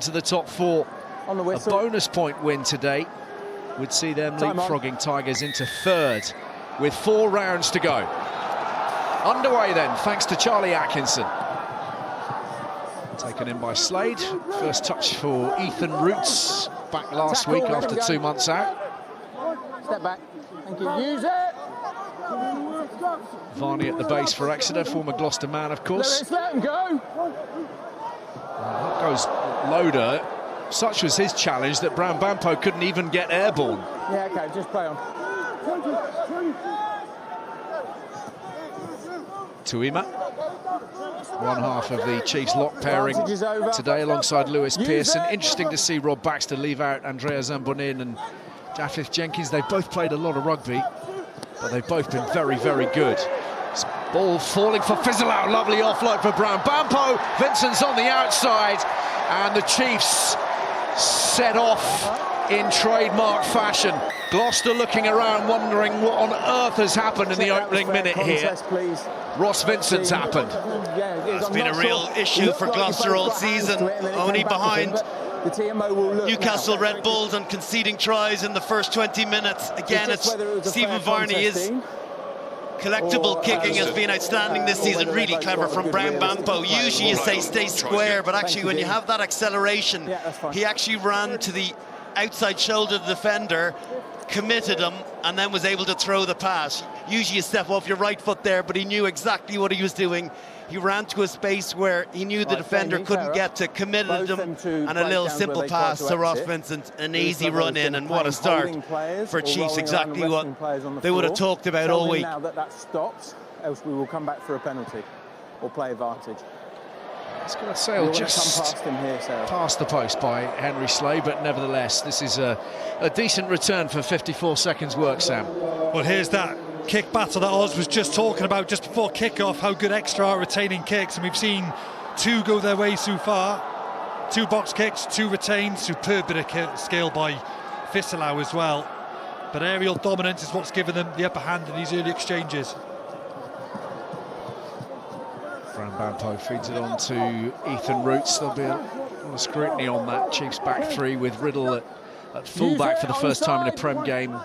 into the top four. On the A whistle. bonus point win today would see them leapfrogging Tigers into third with 4 rounds to go. Underway then, thanks to Charlie Atkinson. Taken in by Slade. First touch for Ethan Roots, back last week after 2 months out. Step back. Thank you. Use it. Varney at the base for Exeter, former Gloucester man, of course. Let him go. Up goes Loader. Such was his challenge that Brown Bampo couldn't even get airborne. Yeah, okay, just play on. Tuima, one half of the Chiefs lock pairing today alongside Lewis Pearson. Interesting to see Rob Baxter leave out Andrea Zambonin and Japheth Jenkins. They've both played a lot of rugby, but they've both been very, very good. Ball falling for Fizzleout, lovely offload for Brown Bampo. Vincent's on the outside, and the Chiefs set off in trademark fashion. Gloucester looking around, wondering what on earth has happened in the opening minute here. Ross Vincent's happened. It's been a real issue for Gloucester all season, only behind Newcastle Red Bulls and conceding tries in the first 20 minutes. Again, it's Stephen Varney's collectible kicking has been outstanding this season, really clever from Brown Bampo. Usually you say stay square, but actually when you have that acceleration, he actually ran to the outside shoulder of the defender, committed him, and then was able to throw the pass. Usually you step off your right foot there, but he knew exactly what he was doing. He ran to a space where he knew the defender couldn't get to, committed him, and a little simple pass to Ross Vincent, an easy run in, and what a start for Chiefs, exactly what they would have talked about all week. Now that stops, else we will come back for a penalty or play advantage. It's going to sail just past the post by Henry Slade, but nevertheless, this is a decent return for 54 seconds work, Sam. Well, here's that kick battle that Oz was just talking about just before kick-off, how good Exeter are retaining kicks, and we've seen 2 go their way so far. 2 box kicks, 2 retained, superb bit of skill by Fizzleout as well. But aerial dominance is what's given them the upper hand in these early exchanges. Brown Bampo feeds it on to Ethan Roots. There'll be a lot of scrutiny on that. Chiefs back 3 with Riddle at fullback for the first time in a Prem game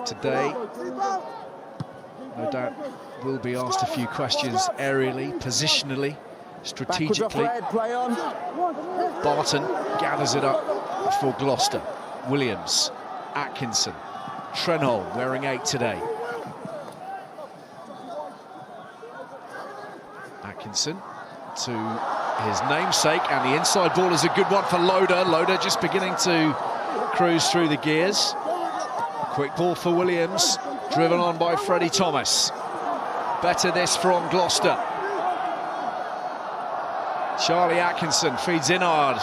today. No doubt will be asked a few questions aerially, positionally, strategically. Barton gathers it up for Gloucester. Williams, Atkinson, Trenholm wearing 8 today. Atkinson to his namesake, and the inside ball is a good one for Loader. Loader just beginning to cruise through the gears. Quick ball for Williams, driven on by Freddie Thomas. Better this from Gloucester. Charlie Atkinson feeds inward.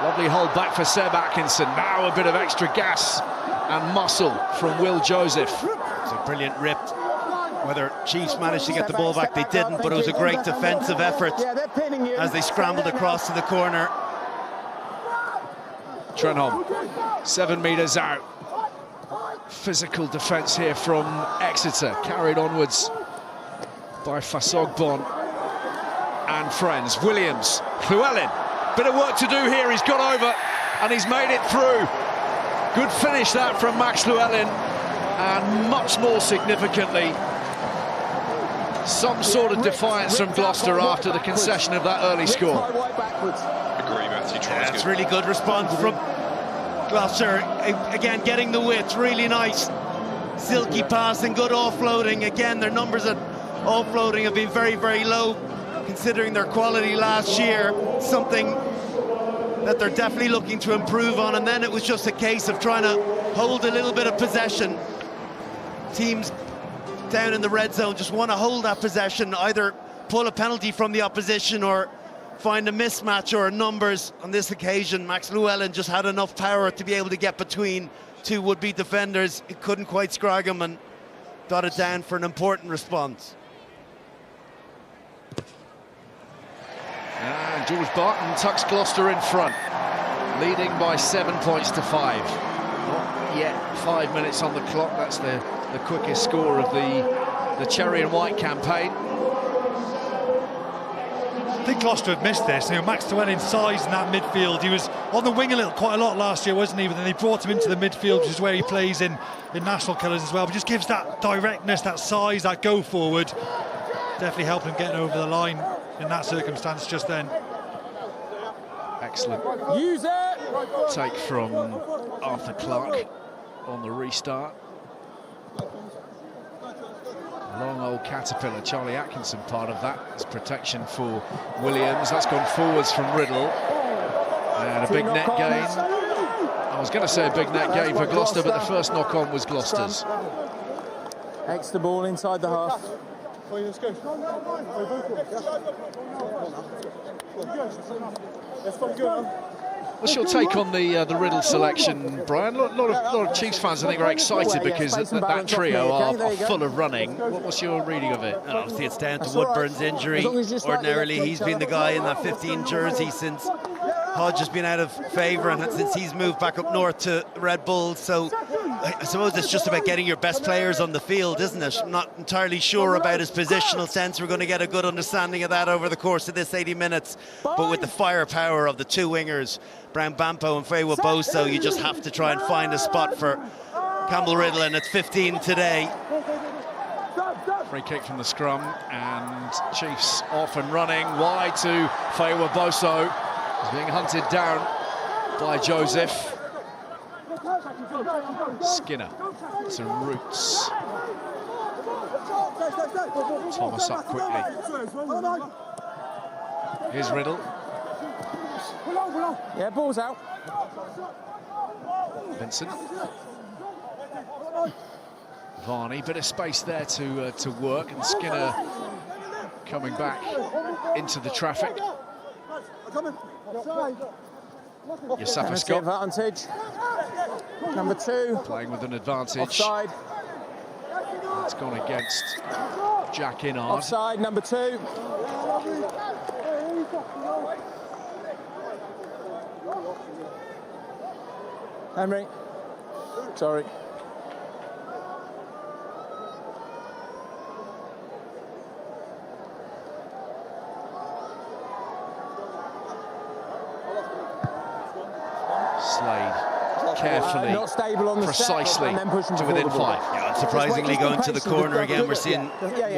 Lovely hold back for Seb Atkinson. Now a bit of extra gas and muscle from Will Joseph. It's a brilliant rip. Whether Chiefs managed to get the ball back, they didn't, but it was a great defensive effort as they scrambled across to the corner. Trenholm, 7 metres out. Physical defence here from Exeter, carried onwards by Fasogbon and friends. Williams, Llewellyn, bit of work to do here. He's got over and he's made it through. Good finish that from Max Llewellyn, and much more significantly, some sort of defiance from Gloucester after the concession of that early score. Agree, Matthew. That's really good response from Gloucester. Again, getting the width, really nice. Silky passing, good offloading. Again, their numbers at offloading have been very, very low, considering their quality last year. Something that they're definitely looking to improve on. And then it was just a case of trying to hold a little bit of possession. Teams down in the red zone just want to hold that possession, either pull a penalty from the opposition or find a mismatch or numbers. On this occasion, Max Llewellyn just had enough power to be able to get between 2 would-be defenders. He couldn't quite scrag him and got it down for an important response. And George Barton tucks Gloucester in front, leading by 7 points to 5. Not yet 5 minutes on the clock. That's the quickest score of the Cherry and White campaign. think Gloucester have missed this. You know, Max Llewellyn's size in that midfield. He was on the wing quite a lot last year, wasn't he? But then they brought him into the midfield, which is where he plays in national colours as well. But just gives that directness, that size, that go forward. Definitely helped him getting over the line in that circumstance just then. Excellent take from Arthur Clark on the restart. Long old caterpillar, Charlie Atkinson part of that as protection for Williams. That's gone forwards from Riddle. And a big net gain. I was going to say a big net gain for Gloucester, but the first knock on was Gloucester's. Extra ball inside the half. What's your take on the Riddle selection, Brian? A lot of Chiefs fans, I think, are excited because that trio are full of running. What's your reading of it? And obviously, it's down to Woodburn's injury. Ordinarily, he's been the guy in that 15 jersey since Hodge has been out of favour and since he's moved back up north to Red Bull. So I suppose it's just about getting your best players on the field, isn't it? I'm not entirely sure about his positional sense. We're going to get a good understanding of that over the course of this 80 minutes. But with the firepower of the two wingers, Brown Bampo and Feiwa Boso, you just have to try and find a spot for Campbell Riddle, and it's 15 today. Free kick from the scrum, and Chiefs off and running wide to Feiwa Boso. He's being hunted down by Joseph. Skinner to Roots. Thomas up quickly. Here's Riddle. Yeah, ball's out. Vincent. Varney, bit of space there to work, and Skinner coming back into the traffic. Yosafa Scott. Advantage. Number 2. Playing with an advantage. Offside. It's gone against Jack Innard. Offside, number 2. Henry. Sorry. Slade carefully, not stable on the precisely to within 5. Yeah, unsurprisingly, going to the corner again. We're seeing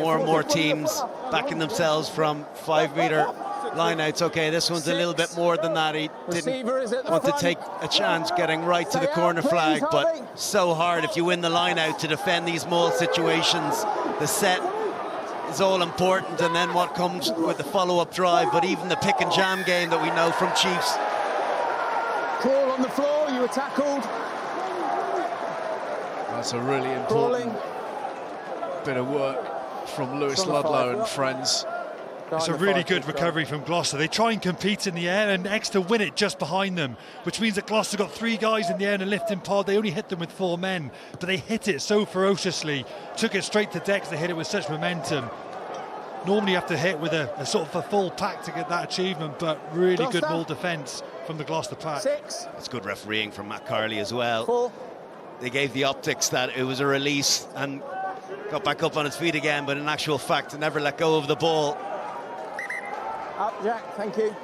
more and more teams backing themselves from 5-metre lineouts. Okay, this one's a little bit more than that. He didn't want to take a chance getting right to the corner flag, but so hard if you win the lineout to defend these maul situations. The set is all important, and then what comes with the follow-up drive. But even the pick and jam game that we know from Chiefs. Crawl on the floor, you were tackled. That's a really important bit of work from Lewis Ludlow and friends. It's a really good recovery from Gloucester. They try and compete in the air, and Exeter win it just behind them, which means that Gloucester got 3 guys in the air in a lifting pod. They only hit them with 4 men, but they hit it so ferociously, took it straight to decks. They hit it with such momentum. Normally you have to hit with a sort of a full pack to get that achievement, but really good ball defence from the Gloucester pack. 6. That's good refereeing from Matt Carley as well. 4. They gave the optics that it was a release and got back up on his feet again, but in actual fact, never let go of the ball. Up, Jack, thank you.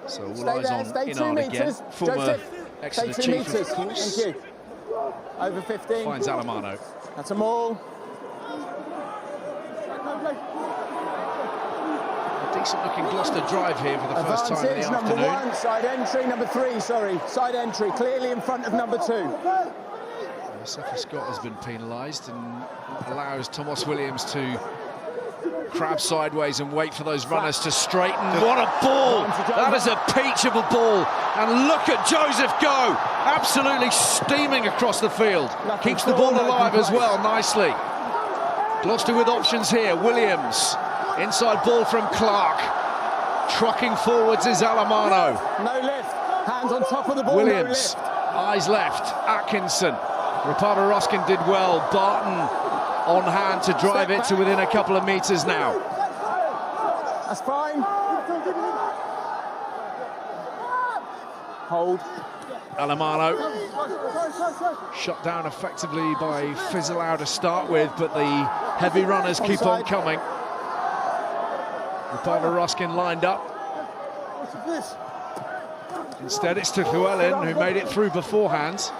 So all eyes on Innard again. Former Exeter chief, of course. Thank you. Over 15. Finds Alamano. That's a maul. A decent looking Gloucester drive here for the first time in the afternoon. Number 1, side entry, number 3, sorry. Side entry, clearly in front of number 2. Yosafa Scott has been penalised and allows Thomas Williams to crab sideways and wait for those runners to straighten. What a ball! That is a peach of a ball. And look at Joseph go! Absolutely steaming across the field. Keeps the ball alive as well, nicely. Gloucester with options here. Williams, inside ball from Clark. Trucking forwards is Alamano. No lift, hands on top of the ball. Williams, no lift. eyes left, Atkinson. Ricardo Ruskin did well. Barton on hand to drive it to within a couple of metres now. That's fine. Hold. Alamano shut down effectively by Fizzleau to start with, but the heavy runners keep on coming. Rapava Ruskin lined up. Instead, it's to Llewellyn, who made it through beforehand.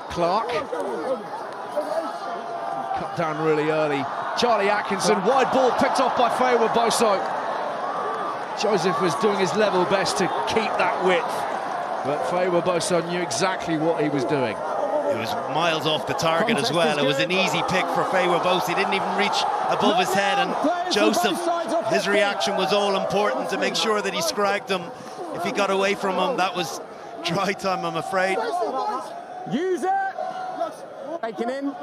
Clark. Cut down really early. Charlie Atkinson, wide ball picked off by Faye Boso. Joseph was doing his level best to keep that width, but Faye Boso knew exactly what he was doing. It was miles off the target as well. It was an easy pick for Faye Boso. He didn't even reach above his head, and Joseph, his reaction was all important to make sure that he scragged him. If he got away from him, that was dry time, I'm afraid. Use it! Taken in.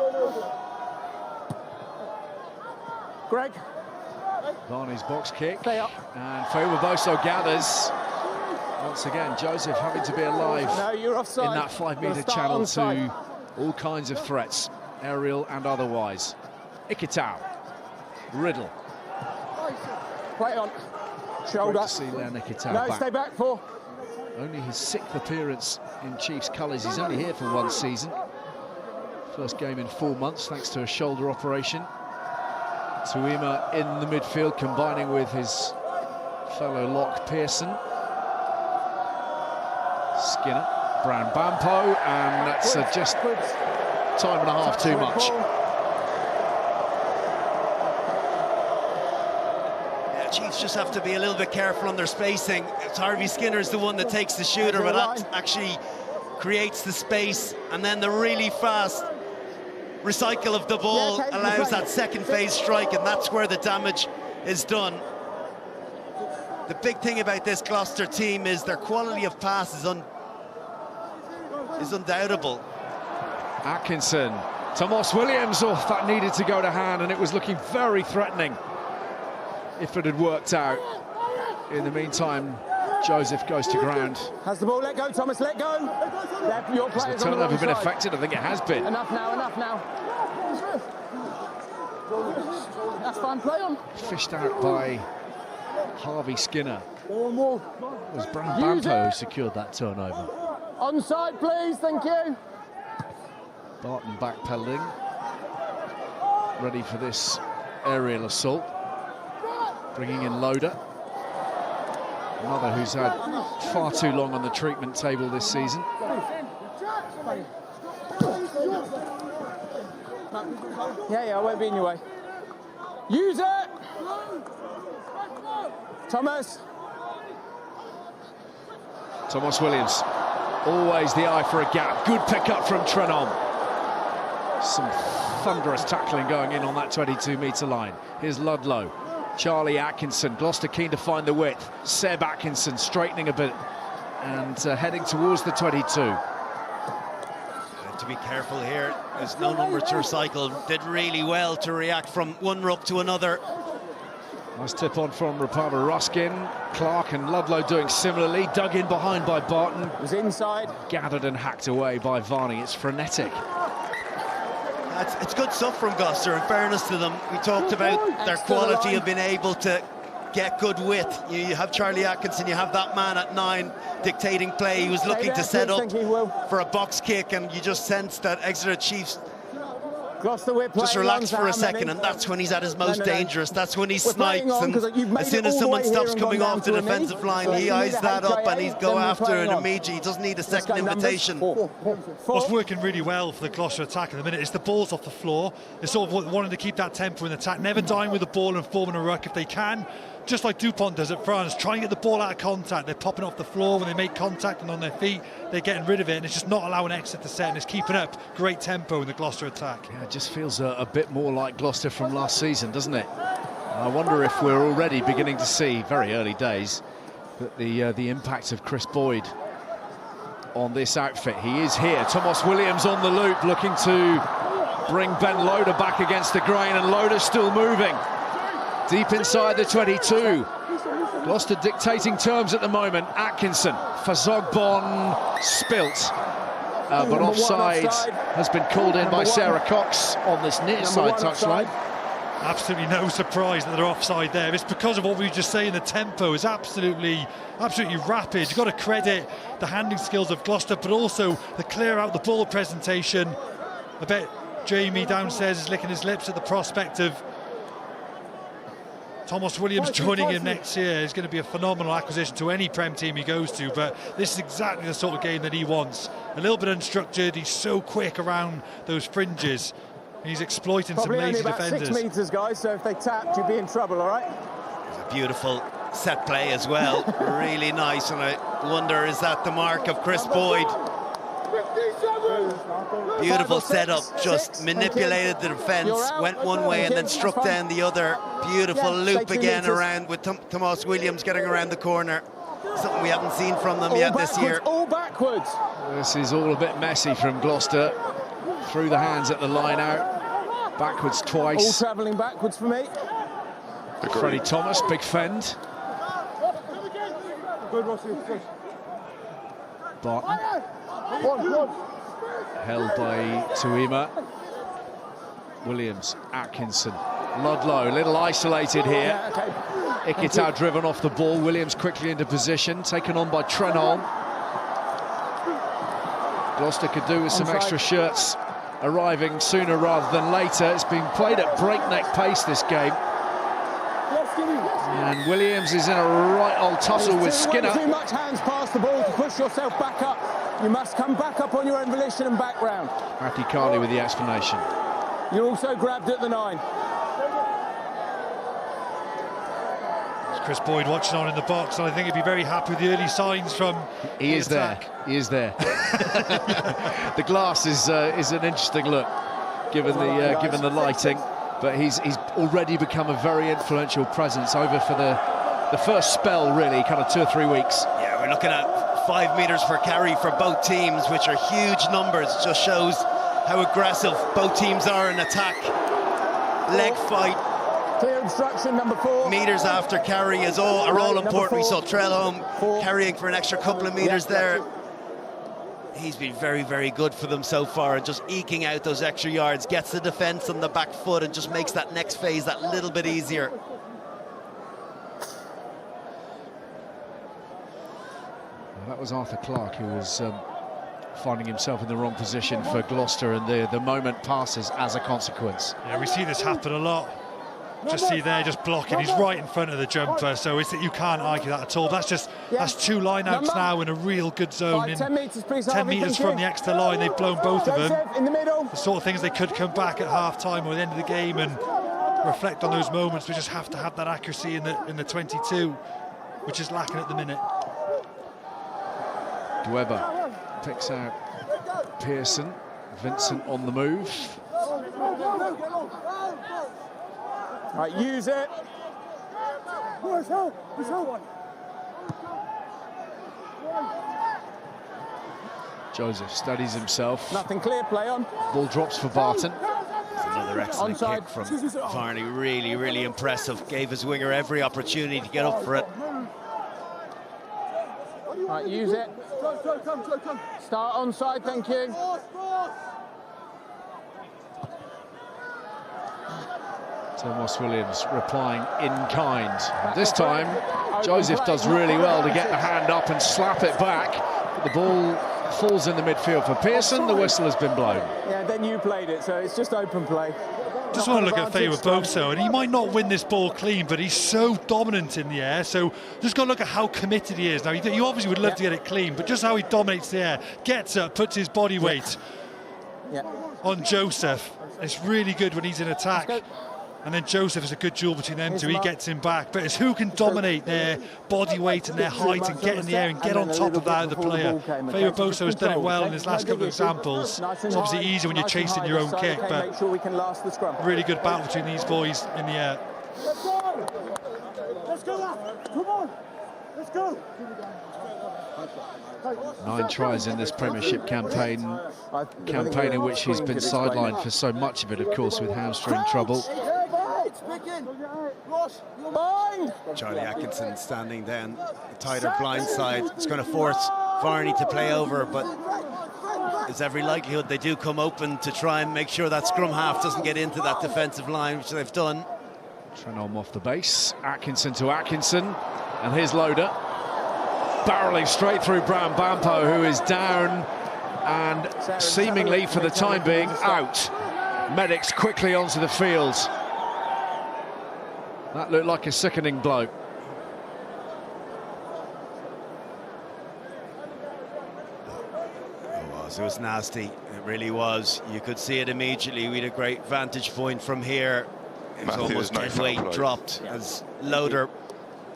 Greg. Varney's box kick, and Faye Boso gathers. Once again, Joseph having to be alive in that 5-metre channel to all kinds of threats, aerial and otherwise. Ikitau, Riddle. Play on. Shoulder. Great to see Leon Ikitau No, back. stay back for. Only his 6th appearance in Chiefs colours. He's only here for 1 season. First game in 4 months, thanks to a shoulder operation. Tuima in the midfield, combining with his fellow lock Pearson. Skinner, Brown Bampo, and that's just time and a half too much. Yeah, Chiefs just have to be a little bit careful on their spacing. It's Harvey Skinner's the one that takes the shooter, but that actually creates the space, and then the really fast recycle of the ball allows that second phase strike, and that's where the damage is done. The big thing about this Gloucester team is their quality of pass is undoubtable. Atkinson, Tomas Williams, that needed to go to hand, and it was looking very threatening if it had worked out. In the meantime, Joseph goes to ground. Has the ball, let go, Thomas, let go. Your Has the turnover been affected? I think it has been. Enough now, enough now. That's fine, play on. Fished out by Harvey Skinner. It was Brown Bampo who secured that turnover. Onside, please, thank you. Barton backpedaling, ready for this aerial assault. Bringing in Loader. Another who's had far too long on the treatment table this season. Yeah, I won't be in your way. Use it! Thomas. Tomas Williams, always the eye for a gap. Good pick-up from Trenom. Some thunderous tackling going in on that 22-metre line. Here's Ludlow. Charlie Atkinson, Gloucester keen to find the width. Seb Atkinson straightening a bit and heading towards the 22. To be careful here, there's no number to recycle. Did really well to react from one ruck to another. Nice tip on from Rapava Ruskin. Clark and Ludlow doing similarly. Dug in behind by Barton. Was inside. Gathered and hacked away by Varney. It's frenetic. It's good stuff from Gloucester, in fairness to them. We talked about their quality of being able to get good width. You have Charlie Atkinson, you have that man at 9 dictating play. He was looking to set up for a box kick, and you just sense that Exeter Chiefs just relax for a second, and that's when he's at his most dangerous. That's when he snipes, and as soon as someone stops coming off the defensive line, he eyes that up and he's go after it immediately. He doesn't need a second invitation. What's working really well for the Gloucester attack at the minute is the ball's off the floor. They're sort of wanting to keep that tempo in the attack, never dying with the ball and forming a ruck if they can. Just like Dupont does at France, trying to get the ball out of contact. They're popping off the floor when they make contact, and on their feet, they're getting rid of it, and it's just not allowing Exeter to set, and it's keeping up great tempo in the Gloucester attack. Yeah, it just feels a bit more like Gloucester from last season, doesn't it? I wonder if we're already beginning to see, very early days, that the impact of Chris Boyd on this outfit. He is here. Tomas Williams on the loop, looking to bring Ben Loader back against the grain, and Loader's still moving. Deep inside the 22. Gloucester dictating terms at the moment. Atkinson, Fazogbon, spilt. But offside has been called in by Sarah Cox on this near side touchline. Absolutely no surprise that they're offside there. It's because of what we were just saying. The tempo is absolutely rapid. You've got to credit the handling skills of Gloucester, but also the clear out the ball presentation. I bet Jamie downstairs is licking his lips at the prospect of Thomas Williams joining him next year is going to be a phenomenal acquisition to any Prem team he goes to, but this is exactly the sort of game that he wants. A little bit unstructured, he's so quick around those fringes. He's exploiting some lazy defenders. 6 metres, guys, so if they tapped, you'd be in trouble, all right? It's a beautiful set play as well, really nice, and I wonder, is that the mark of Chris Boyd? Beautiful setup, just manipulated the defence, went one way and then struck down the other. Beautiful loop again around with Tomas Williams getting around the corner. Something we haven't seen from them yet this year. All backwards. This is all a bit messy from Gloucester. Through the hands at the line out. Backwards twice. All travelling backwards for me. Freddie Thomas, big fend. Barton. Held by Tuima. Williams, Atkinson. Ludlow, a little isolated here. Ikitau driven off the ball. Williams quickly into position, taken on by Trenholm. Gloucester could do with some extra shirts arriving sooner rather than later. It's been played at breakneck pace, this game. And Williams is in a right old tussle with Skinner. Too much hands past the ball to push yourself back up. You must come back up on your own volition and back round. Matty Carney with the explanation. You're also grabbed at the 9. Chris Boyd watching on in the box, and I think he'd be very happy with the early signs from He is there. He is there. The glass is an interesting look, given the lighting. But he's already become a very influential presence over for the first spell, really, kind of 2 or 3 weeks. Yeah, we're looking at 5 metres per carry for both teams, which are huge numbers. Just shows how aggressive both teams are in attack. Leg fight. Clear instruction, number 4. Meters after carry are all important. We saw Trenholm carrying for an extra couple of meters there. He's been very, very good for them so far, and just eking out those extra yards, gets the defence on the back foot and just makes that next phase that little bit easier. Well, that was Arthur Clark, who was finding himself in the wrong position for Gloucester, and the moment passes as a consequence. Yeah, we see this happen a lot. Just see there, just blocking. He's right in front of the jumper, so you can't argue that at all. That's 2 line-outs now in a real good zone. In 10 metres, please. 10 metres from the Exeter line, they've blown both of them. In the middle. The sort of things they could come back at half-time or the end of the game and reflect on those moments. We just have to have that accuracy in the 22, which is lacking at the minute. Dwebber picks out Pearson. Vincent on the move. Right, use it. Joseph studies himself. Nothing clear, play on. Ball drops for Barton. Another excellent kick from Varney, really, really impressive. Gave his winger every opportunity to get up for it. Right, use it. Start onside, thank you. Tomas Williams replying in kind. This time, Joseph does really well to get the hand up and slap it back. The ball falls in the midfield for Pearson. The whistle has been blown. Yeah, then you played it, so it's just open play. Just want to look at Favour Boso, and he might not win this ball clean, but he's so dominant in the air. So just got to look at how committed he is. Now, you obviously would love to get it clean, but just how he dominates the air, gets up, puts his body weight on Joseph. It's really good when he's in attack. And then Joseph is a good duel between them two. He gets him back. But it's who can dominate their body weight and their height and get in the air and get on top of that other player. Favour Boso has done it well in his last couple of examples. It's obviously easier when you're chasing your own kick, but really good battle between these boys in the air. Let's go up. Come on. Let's go. 9 tries in this Premiership campaign in which he's been sidelined for so much of it, of course, with hamstring trouble. Charlie Atkinson standing down the tighter blind side. It's going to force Varney to play over, but there's every likelihood they do come open to try and make sure that scrum half doesn't get into that defensive line, which they've done. Trenholm off the base. Atkinson to Atkinson, and here's Loader. Barreling straight through Brown Bampo, who is down and seemingly for the time being out. Medics quickly onto the field. That looked like a sickening blow. It was nasty. It really was. You could see it immediately. We had a great vantage point from here. It was almost dead weight dropped as Loader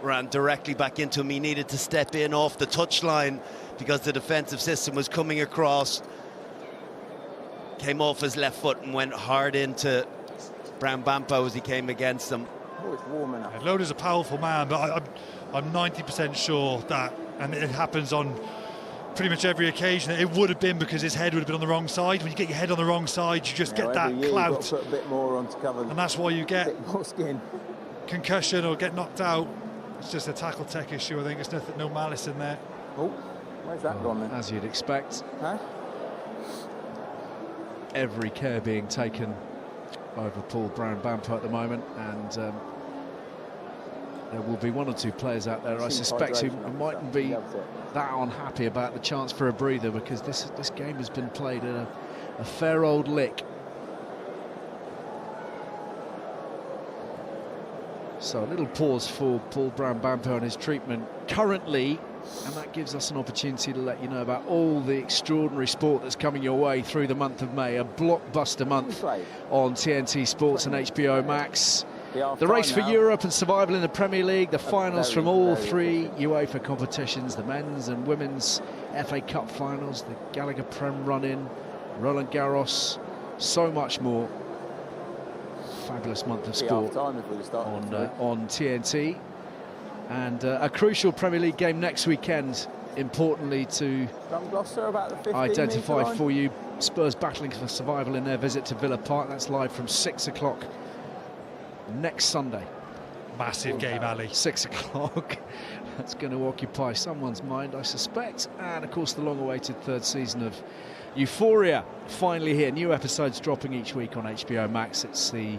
ran directly back into him. He needed to step in off the touchline because the defensive system was coming across. Came off his left foot and went hard into Brown Bampo as he came against him. Oh, it's warm enough. Loader's a powerful man, but I'm 90% sure that, and it happens on pretty much every occasion, it would have been because his head would have been on the wrong side. When you get your head on the wrong side, you just get that clout. Put a bit more on to cover, and that's why you get more skin. Concussion or get knocked out. It's just a tackle tech issue, I think. There's no malice in there. Oh, where's that gone then? As you'd expect. Huh? Every care being taken over Paul Brown Bampo at the moment, and there will be one or two players out there, I suspect, who mightn't be that unhappy about the chance for a breather, because this game has been played at a fair old lick. So a little pause for Paul Brown Bampo and his treatment currently, and that gives us an opportunity to let you know about all the extraordinary sport that's coming your way through the month of May, a blockbuster month on TNT Sports and HBO Max. The race for Europe and survival in the Premier League, the finals from all three UEFA competitions, the men's and women's FA Cup finals, the Gallagher PREM run-in, Roland Garros, so much more. Fabulous month of sport on TNT. And a crucial Premier League game next weekend, importantly, to identify for you Spurs battling for survival in their visit to Villa Park. That's live from 6 o'clock next Sunday. Massive game, Ali. 6 o'clock. That's going to occupy someone's mind, I suspect. And of course, the long-awaited third season of Euphoria finally here. New episodes dropping each week on HBO Max. It's the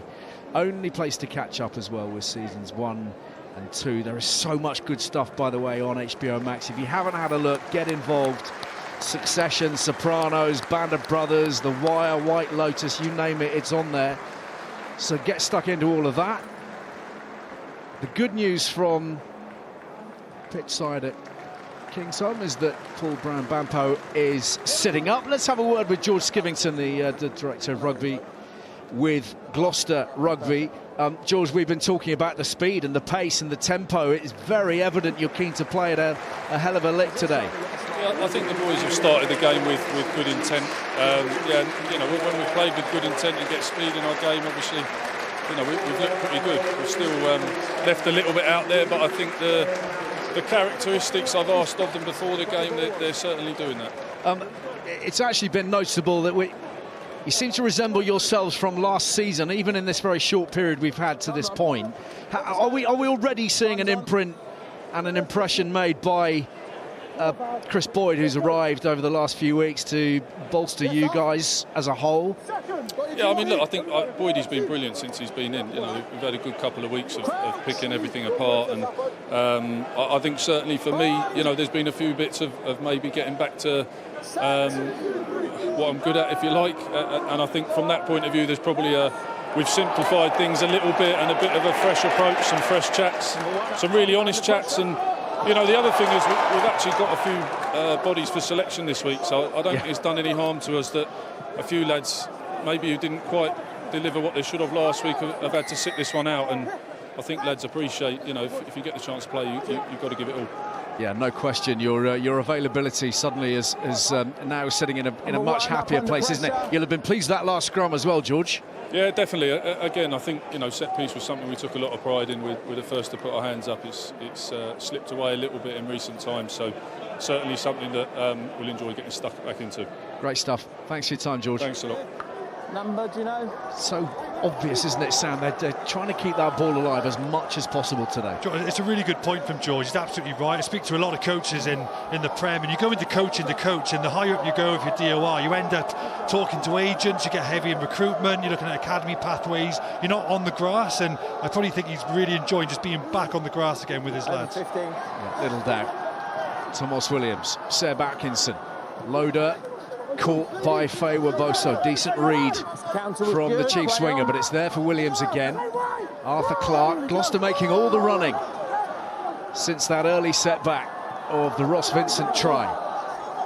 only place to catch up as well with seasons 1 and 2. There is so much good stuff, by the way, on HBO Max. If you haven't had a look, get involved. Succession, Sopranos, Band of Brothers, The Wire, White Lotus, you name it, it's on there. So get stuck into all of that. The good news from pitch side at Kingsholm is that Paul Brown Bampo is sitting up. Let's have a word with George Skivington, the director of rugby with Gloucester Rugby. George, we've been talking about the speed and the pace and the tempo. It's very evident you're keen to play at a hell of a lick today. Yeah, I think the boys have started the game with good intent. Yeah, you know, when we played with good intent and get speed in our game, obviously, you know, we've looked pretty good. We've still left a little bit out there, but I think the characteristics I've asked of them before the game, they're certainly doing that. It's actually been noticeable that you seem to resemble yourselves from last season, even in this very short period we've had to this point. Are we already seeing an imprint and an impression made by Chris Boyd, who's arrived over the last few weeks to bolster you guys as a whole? Yeah, I mean, look, I think Boydie's been brilliant since he's been in. You know, we've had a good couple of weeks of picking everything apart, and I think certainly for me, you know, there's been a few bits of maybe getting back to what I'm good at, if you like, and I think from that point of view, there's probably we've simplified things a little bit and a bit of a fresh approach, some fresh chats, some really honest chats, and you know, the other thing is we've actually got a few bodies for selection this week, so I don't think it's done any harm to us that a few lads maybe who didn't quite deliver what they should have last week have had to sit this one out, and I think lads appreciate, you know, if you get the chance to play, you've got to give it all. Yeah, no question. Your availability suddenly is now sitting in a much happier place, isn't it? You'll have been pleased that last scrum as well, George. Yeah, definitely. Again, I think, you know, set piece was something we took a lot of pride in. With the first to put our hands up. It's slipped away a little bit in recent times, so certainly something that we'll enjoy getting stuck back into. Great stuff. Thanks for your time, George. Thanks a lot. Number, do you know? So obvious, isn't it, Sam? They're trying to keep that ball alive as much as possible today. It's a really good point from George. He's absolutely right. I speak to a lot of coaches in the Prem, and you go into coaching the coach, and the higher up you go with your DOR, you end up talking to agents, you get heavy in recruitment, you're looking at academy pathways, you're not on the grass, and I probably think he's really enjoying just being back on the grass again with his lads. 15. Yeah, little doubt. Thomas Williams, Seb Atkinson, Loader, caught by Faye Waboso. Decent read from the chief swinger, but it's there for Williams again. Arthur Clark, Gloucester making all the running since that early setback of the Ross Vincent try.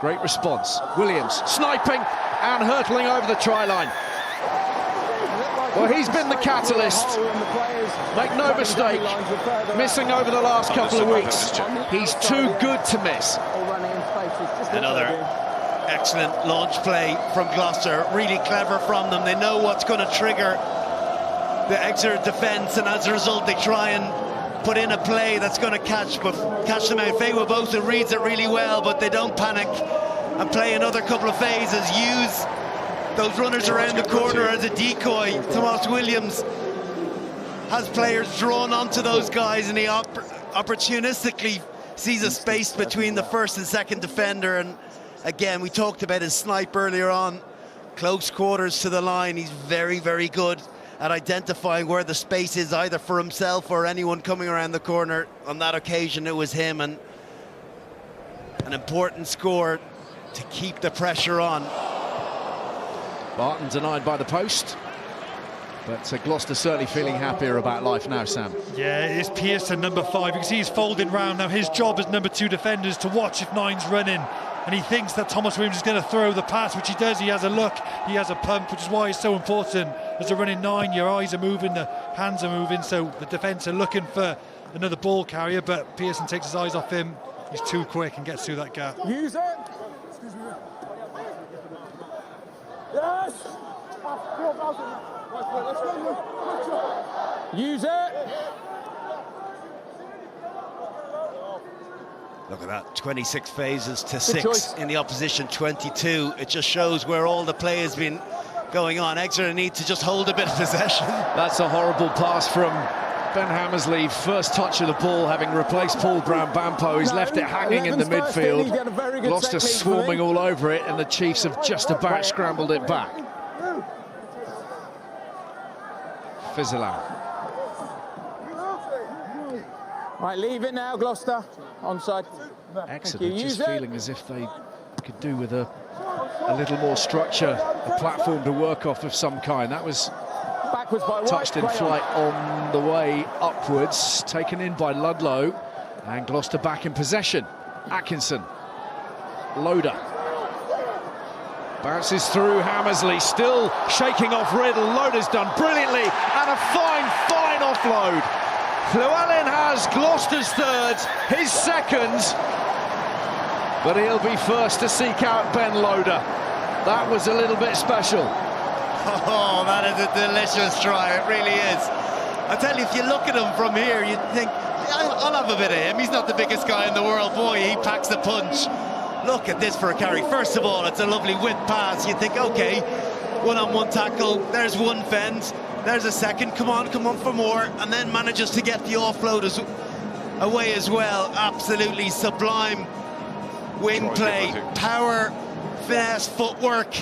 Great response. Williams sniping and hurtling over the try line. Well, he's been the catalyst. Make no mistake, missing over the last couple of weeks. He's too good to miss. Another excellent launch play from Gloucester. Really clever from them. They know what's going to trigger the Exeter defence, and as a result, they try and put in a play that's going to catch them out. Faywa Bosa reads it really well, but they don't panic and play another couple of phases. Use those runners around the corner as a decoy. Tomas Williams has players drawn onto those guys, and he opportunistically sees a space between the first and second defender. And again, we talked about his snipe earlier on. Close quarters to the line. He's very, very good at identifying where the space is, either for himself or anyone coming around the corner. On that occasion, it was him, and an important score to keep the pressure on. Barton denied by the post, but Gloucester certainly feeling happier about life now, Sam. Yeah, it's Pearson, number 5. You can see he's folding round now. His job as number 2 defender is to watch if 9's running, and he thinks that Thomas Williams is going to throw the pass, which he does. He has a look, he has a pump, which is why it's so important. As a running 9, your eyes are moving, the hands are moving, so the defence are looking for another ball carrier, but Pearson takes his eyes off him. He's too quick and gets through that gap. Use it. Yes. Use it. Look at that, 26 phases to 6 in the opposition 22. It just shows where all the play has been going on. Exeter need to just hold a bit of possession. That's a horrible pass from Ben Hammersley. First touch of the ball, having replaced Paul Brown-Bampo. He's left it hanging in the midfield. Gloucester swarming all over it, and the Chiefs have just about scrambled it back. Fizzelau. Right, leave it now, Gloucester. Onside. Exeter just feeling as if they could do with a little more structure, a platform to work off of some kind. That was touched in flight on the way upwards, taken in by Ludlow, and Gloucester back in possession. Atkinson, Loader, bounces through Hammersley, still shaking off Riddle. Loader's done brilliantly, and a fine offload. Llewellyn has Gloucester's third, his second, but he'll be first to seek out Ben Loader. That was a little bit special. Oh, that is a delicious try, it really is. I tell you, if you look at him from here, you think, I'll have a bit of him. He's not the biggest guy in the world. Boy, he packs the punch. Look at this for a carry. First of all, it's a lovely whip pass. You think, okay, one-on-one tackle, there's one fend, there's a second, come on for more, and then manages to get the offload away as well. Absolutely sublime wing play, power, finesse, footwork,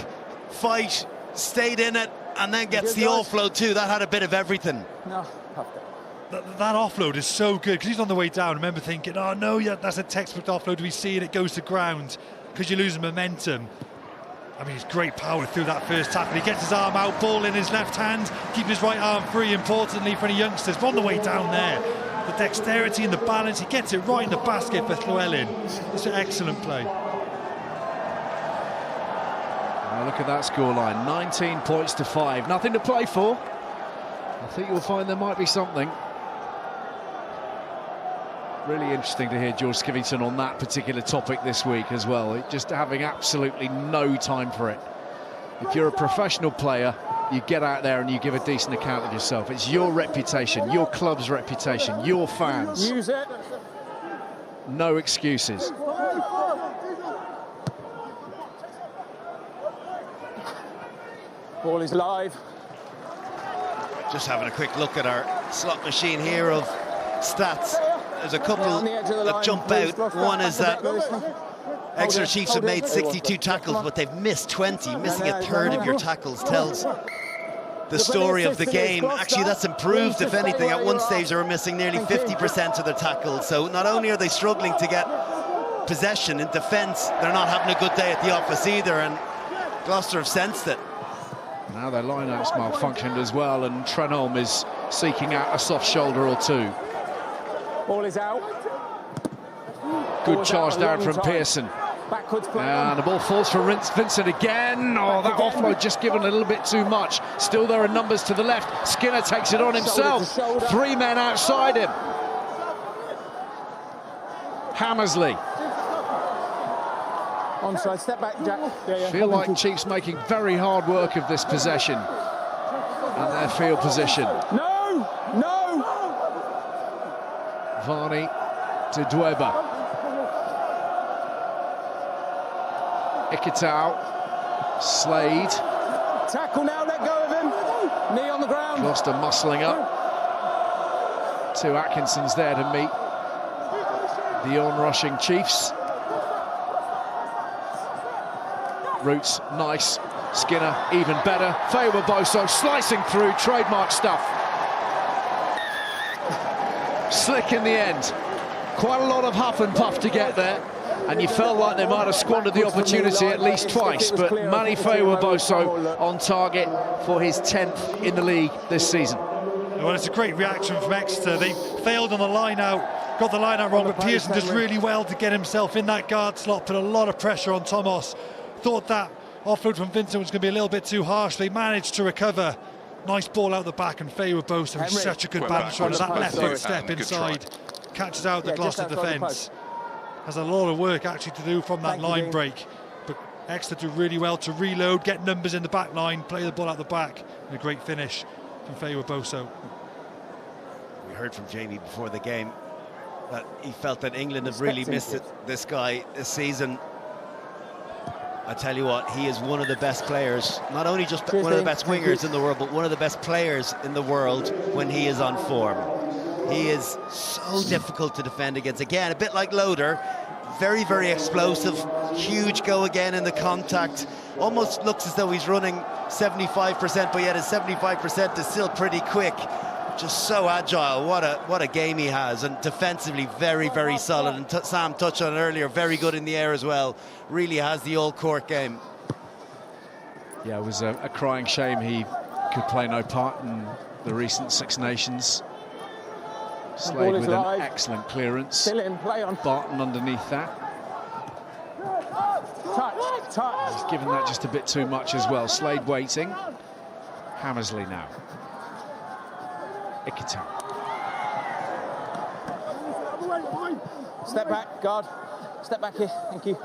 fight, stayed in it, and then gets the offload too. That had a bit of everything. No. That offload is so good, because he's on the way down. I remember thinking, oh no, yeah, that's a textbook offload. We see it, it goes to ground, because you lose momentum. I mean, he's great power through that first tackle. He gets his arm out, ball in his left hand, keeping his right arm free, importantly for any youngsters. But on the way down there, the dexterity and the balance, he gets it right in the basket for Llewellyn. It's an excellent play. Now look at that scoreline, 19 points to 5. Nothing to play for. I think you'll find there might be something. Really interesting to hear George Skivington on that particular topic this week as well. Just having absolutely no time for it. If you're a professional player, you get out there and you give a decent account of yourself. It's your reputation, your club's reputation, your fans. Use it. No excuses. Ball is live. Just having a quick look at our slot machine here of stats. There's a couple that jump out. One is that Exeter Chiefs have made 62 tackles, but they've missed 20. Missing a third of your tackles tells the story of the game. Actually, that's improved, if anything. At one stage, they were missing nearly 50% of their tackles. So not only are they struggling to get possession in defence, they're not having a good day at the office either, and Gloucester have sensed it. Now their lineout's malfunctioned as well, and Trenholm is seeking out a soft shoulder or two. Ball is out. Good charge down from Pearson. Backwards play. And the ball falls for Vincent again. Oh, that offload just given a little bit too much. Still there are numbers to the left. Skinner takes it on himself. Three men outside him. Hammersley. Onside, step back, Jack. Feel like Chiefs making very hard work of this possession and their field position. No! No! Varney to Dweba. Ikitau, Slade. Tackle now, let go of him. Knee on the ground. Gloucester muscling up. Two Atkinsons there to meet the on-rushing Chiefs. Roots, nice. Skinner, even better. Boso slicing through, trademark stuff. Slick in the end. Quite a lot of huff and puff to get there. And you felt like they might have squandered the opportunity at least twice, but Manny Boso on target for his 10th in the league this season. Well, it's a great reaction from Exeter. They failed on the line out, got the line out wrong, but Pearson does really well to get himself in that guard slot, put a lot of pressure on Thomas. Thought that offload from Vincent was going to be a little bit too harsh. They managed to recover. Nice ball out the back, and Boso is such a good balance runner. That left foot step inside catches out the Gloucester defence. Has a lot of work actually to do from that line break, but Exeter do really well to reload, get numbers in the back line, play the ball out the back, and a great finish from Boso. We heard from Jamie before the game that he felt that England have really missed this guy this season. I tell you what, he is one of the best players, not only just one of the best wingers in the world, but one of the best players in the world when he is on form. He is so difficult to defend against. Again, a bit like Loader, very, very explosive, huge go again in the contact. Almost looks as though he's running 75%, but yet his 75% is still pretty quick. Just so agile. What a game he has, and defensively very, very solid. And Sam touched on it earlier, very good in the air as well. Really has the all-court game. Yeah, it was a crying shame he could play no part in the recent Six Nations. Slade with an excellent clearance. Still in, play on. Barton underneath that. Touch. He's given that just a bit too much as well. Slade waiting. Hammersley now. Ikitau. Step back, guard. Step back here, thank you.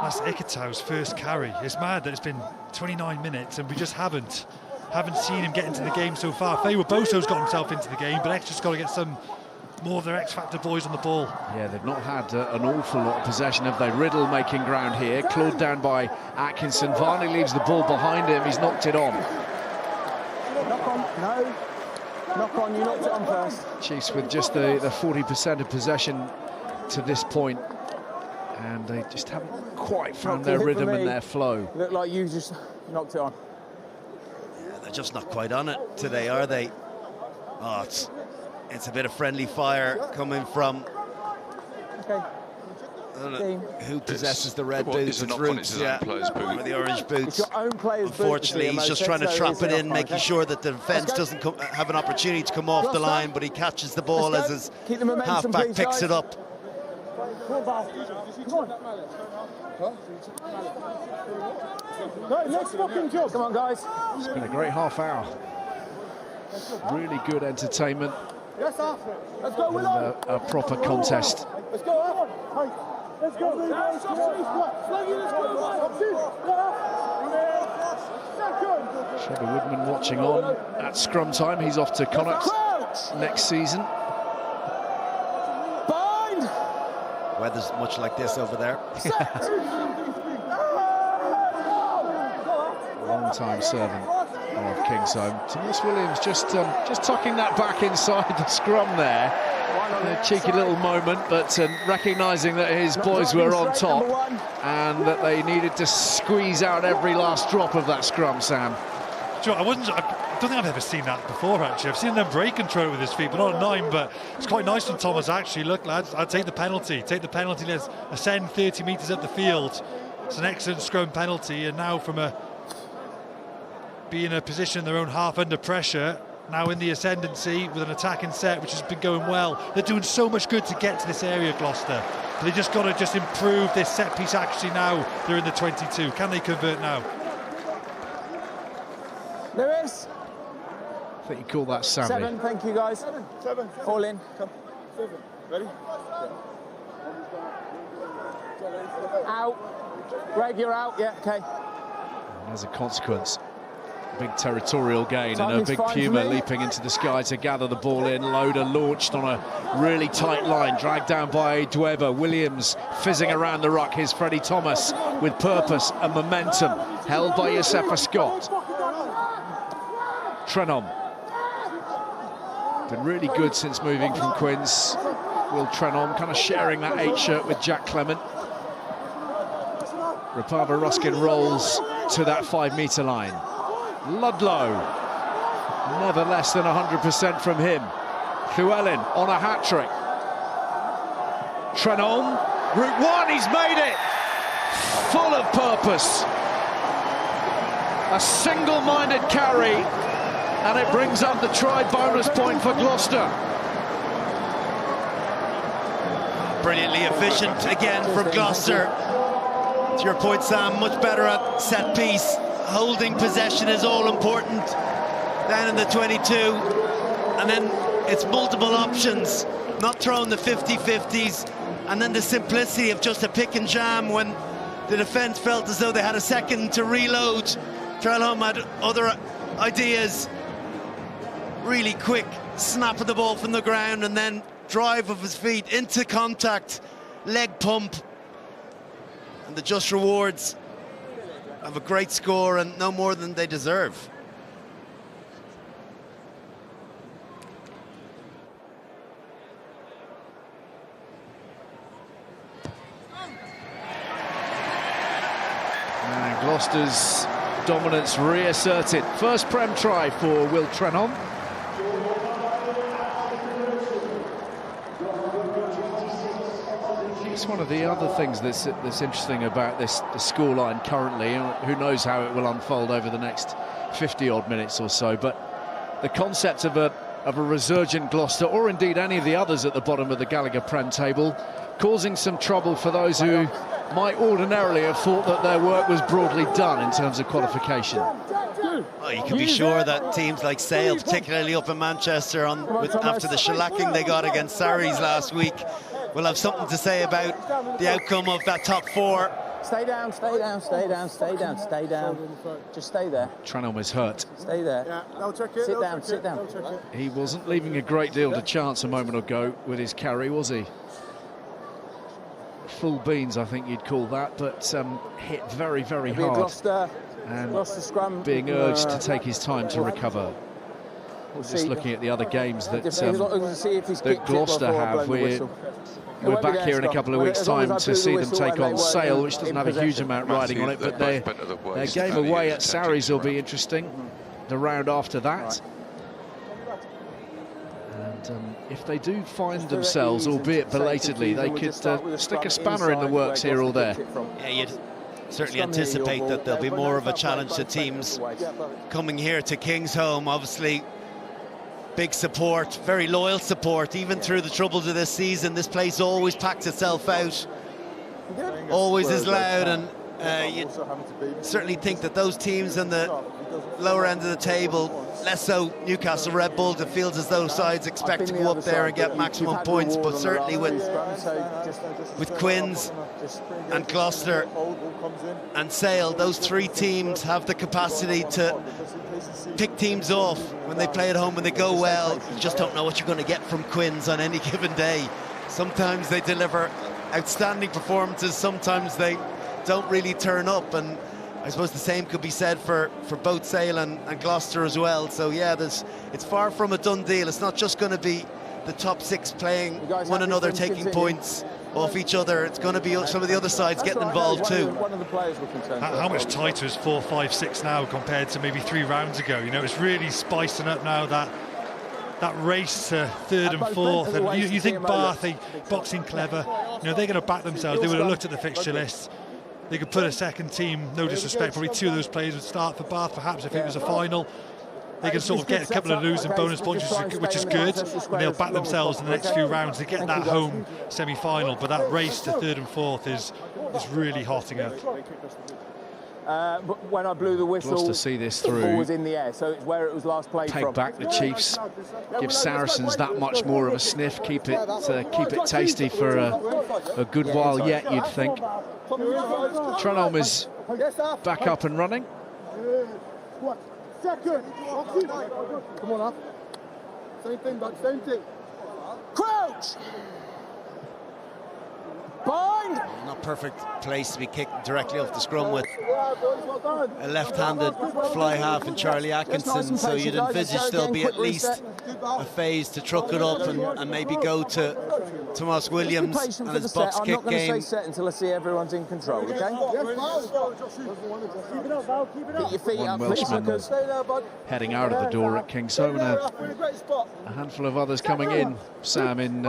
That's Ikitau's first carry. It's mad that it's been 29 minutes and we just haven't seen him get into the game so far. Boso's got himself into the game, but Exeter's got to get some more of their X-Factor boys on the ball. Yeah, they've not had an awful lot of possession, have they? Riddle making ground here, clawed down by Atkinson. Varney leaves the ball behind him, he's knocked it on. Knock on, no. Knock on, you knocked it on first. Chiefs with just the 40% of possession to this point, and they just haven't quite found their rhythm and their flow. Look like you just knocked it on. Yeah, they're just not quite on it today, are they? Oh, it's a bit of friendly fire coming from who possesses the red boots. It's Roots, yeah, with the orange boots. Unfortunately, he's just trying to trap it in, making sure that the defence doesn't have an opportunity to come off the line, but he catches the ball as his half-back picks it up. Next fucking job. Come on, guys. It's been a great half hour. Really good entertainment. Let's go, Willow. A proper contest. Let's go. Let's go. Trevor Woodman watching on at scrum time. He's off to Connacht next season. Bind. Weather's much like this over there. Long time servant of Kingsholm. Thomas Williams just tucking that back inside the scrum there. A cheeky little moment, but recognising that his boys were on top and that they needed to squeeze out every last drop of that scrum, Sam. Joe, I don't think I've ever seen that before, actually. I've seen them break control with his feet, but not at 9. But it's quite nice from Thomas, actually. Look, lads, I'd take the penalty. Let's ascend 30 metres up the field It's an excellent scrum penalty, and now from being in a position in their own half under pressure, now in the ascendancy with an attacking set which has been going well. They're doing so much good to get to this area, Gloucester. But they just got to improve this set piece actually now. They're in the 22. Can they convert now? Lewis. I think you call that Sammy. 7, thank you guys. 7. All in. Come. 7. Ready? Out. Greg, you're out. Yeah, okay. And as a consequence, big territorial gain and a big puma leaping into the sky to gather the ball in. Loader launched on a really tight line, dragged down by Dweba. Williams fizzing around the ruck. Here's Freddie Thomas with purpose and momentum, held by Yosefa Scott. Trenom been really good since moving from Quins. Will Trenom kind of sharing that 8 shirt with Jack Clement. Rapava Ruskin rolls to that 5-metre line. Ludlow, never less than 100% from him. Llewellyn on a hat-trick. Trenom, route 1, he's made it! Full of purpose. A single-minded carry, and it brings up the try bonus point for Gloucester. Brilliantly efficient again from Gloucester. To your point, Sam, much better at set piece. Holding possession is all important down in the 22, and then it's multiple options, not throwing the 50-50s, and then the simplicity of just a pick and jam when the defence felt as though they had a second to reload. Trelholm had other ideas. Really quick snap of the ball from the ground, and then drive of his feet into contact, leg pump, and the just rewards of a great score and no more than they deserve. And Gloucester's dominance reasserted. First Prem try for Will Trenom. It's one of the other things that's interesting about the scoreline currently. Who knows how it will unfold over the next 50-odd minutes or so, but the concept of a resurgent Gloucester, or indeed any of the others at the bottom of the Gallagher PREM table, causing some trouble for those who might ordinarily have thought that their work was broadly done in terms of qualification. Well, you can be sure that teams like Sale, particularly up in Manchester after the shellacking they got against Sarries last week, will have something to say about the outcome of that top 4. Stay down, stay down, stay down, stay down, stay down. Just stay there. Trenom is hurt. Stay there. Sit down, sit down. He wasn't leaving a great deal to chance a moment ago with his carry, was he? Full beans, I think you'd call that, but hit very, very hard. And being urged to take his time to recover. Just looking at the other games that Gloucester have, we're back here in a couple of weeks' time to see them take on Sale, which doesn't have a huge amount riding on it, but their game away at Sarries will be interesting, the round after that. And if they do find themselves, albeit belatedly, they could stick a spanner in the works here or there. Yeah, you'd certainly anticipate that there'll be more of a challenge to teams coming here to Kingsholm. Obviously, big support, very loyal support, even through the troubles of this season. This place always packs itself out, always is loud, and you certainly think that those teams in the lower end of the table, less so Newcastle Red Bulls, it feels as though sides expect to go up there and get maximum points, but certainly with Quins and Gloucester and Sale, those 3 teams have the capacity to pick teams off when they play at home, when they go well. You just don't know what you're going to get from Quins on any given day. Sometimes they deliver outstanding performances, sometimes they don't really turn up, and I suppose the same could be said for both Sale and Gloucester as well. So yeah, it's far from a done deal. It's not just going to be the top 6 playing one another, taking points off each other. It's going to be some of the other sides getting involved too. How much tighter is 4, 5, 6 now compared to maybe 3 rounds ago? You know, it's really spicing up now, that race to 3rd and 4th. And you think Bath, boxing clever, you know, they're going to back themselves. They would have looked at the fixture list. they could put a second team, no disrespect, probably 2 of those players would start for Bath, perhaps if it was a final. They can sort of get a couple of losing bonus points, which is good, and they'll back themselves in the next few rounds to get that home semi-final. But that race to 3rd and 4th is really hotting up. But when I blew the whistle, Gloucester see this through. the ball was in the air, so it's where it was last played Peg from. back the Chiefs, give Saracens that much more of a sniff, keep it tasty for a good while yet, you'd think. Trenholm is back up and running. Second. Come on up. Same thing, back, same thing. Crouch! Bind! Not perfect place to be kicked directly off the scrum with a left-handed fly half in Charlie Atkinson, so you'd envisage there'll be at least a phase to truck it up and maybe go to Tomas Williams and his box kick game. I'm not going to say set until I see everyone's in control, okay? Get your feet up, please, because Heading out of the door at Kingsholm, and a handful of others coming in. Sam in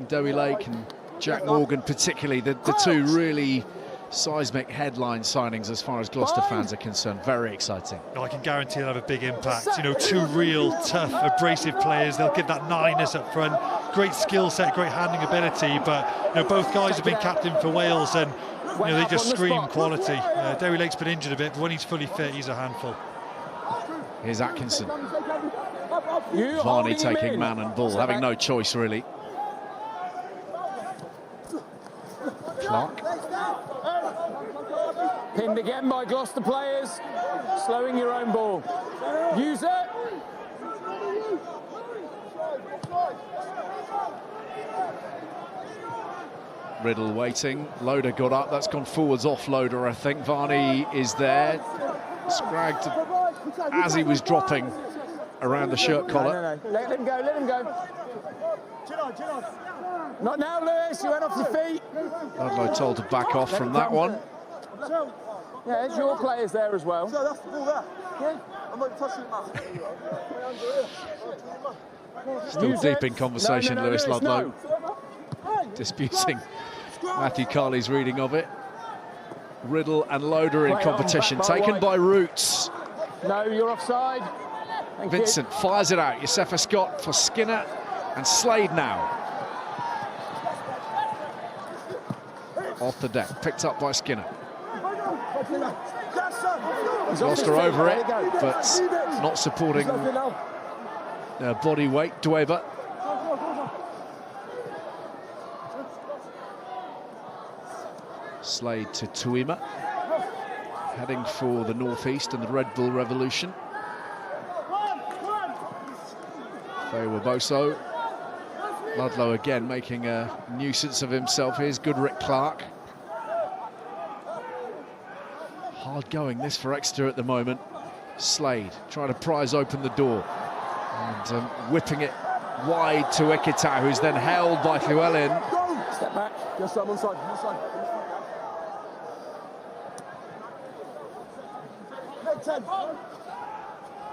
Dowie Lake and Jack Morgan particularly, the 2 really seismic headline signings as far as Gloucester fans are concerned. Very exciting. I can guarantee they'll have a big impact. You know, 2 real tough, abrasive players. They'll give that nighness up front. Great skill set, great handling ability. But you know, both guys have been captain for Wales, and you know, they just scream quality. Dowie Lake's been injured a bit, but when he's fully fit, he's a handful. Here's Atkinson. Varney taking man and ball, having no choice really. Clark. pinned again by Gloucester players, slowing your own ball. Use it. Riddle waiting, Loader got up, that's gone forwards off Loader, I think. Varney is there, scragged as he was dropping around the shirt collar. No. Let him go, let him go. Not now, Lewis, you went off your feet. Ludlow told to back off from that one. Yeah, there's your players there as well. That's the ball there. Yeah. I'm not touching that. Still deep in conversation, Lewis Ludlow. Disputing Matthew Carley's reading of it. Riddle and Loader in competition, taken by Roots. No, you're offside. Vincent fires it out. Yosefa Scott for Skinner and Slade now. Off the deck, picked up by Skinner. Gloucester over it, but not supporting their body weight. Dweber. Slade to Tuima, heading for the northeast and the Red Bull Revolution. Fewa-Boso. Ludlow again making a nuisance of himself. Here's Goodrick Clark. Hard going this for Exeter at the moment. Slade trying to prise open the door and whipping it wide to Ekita, who's then held by Llewellyn. Step back. Just on one side, one side.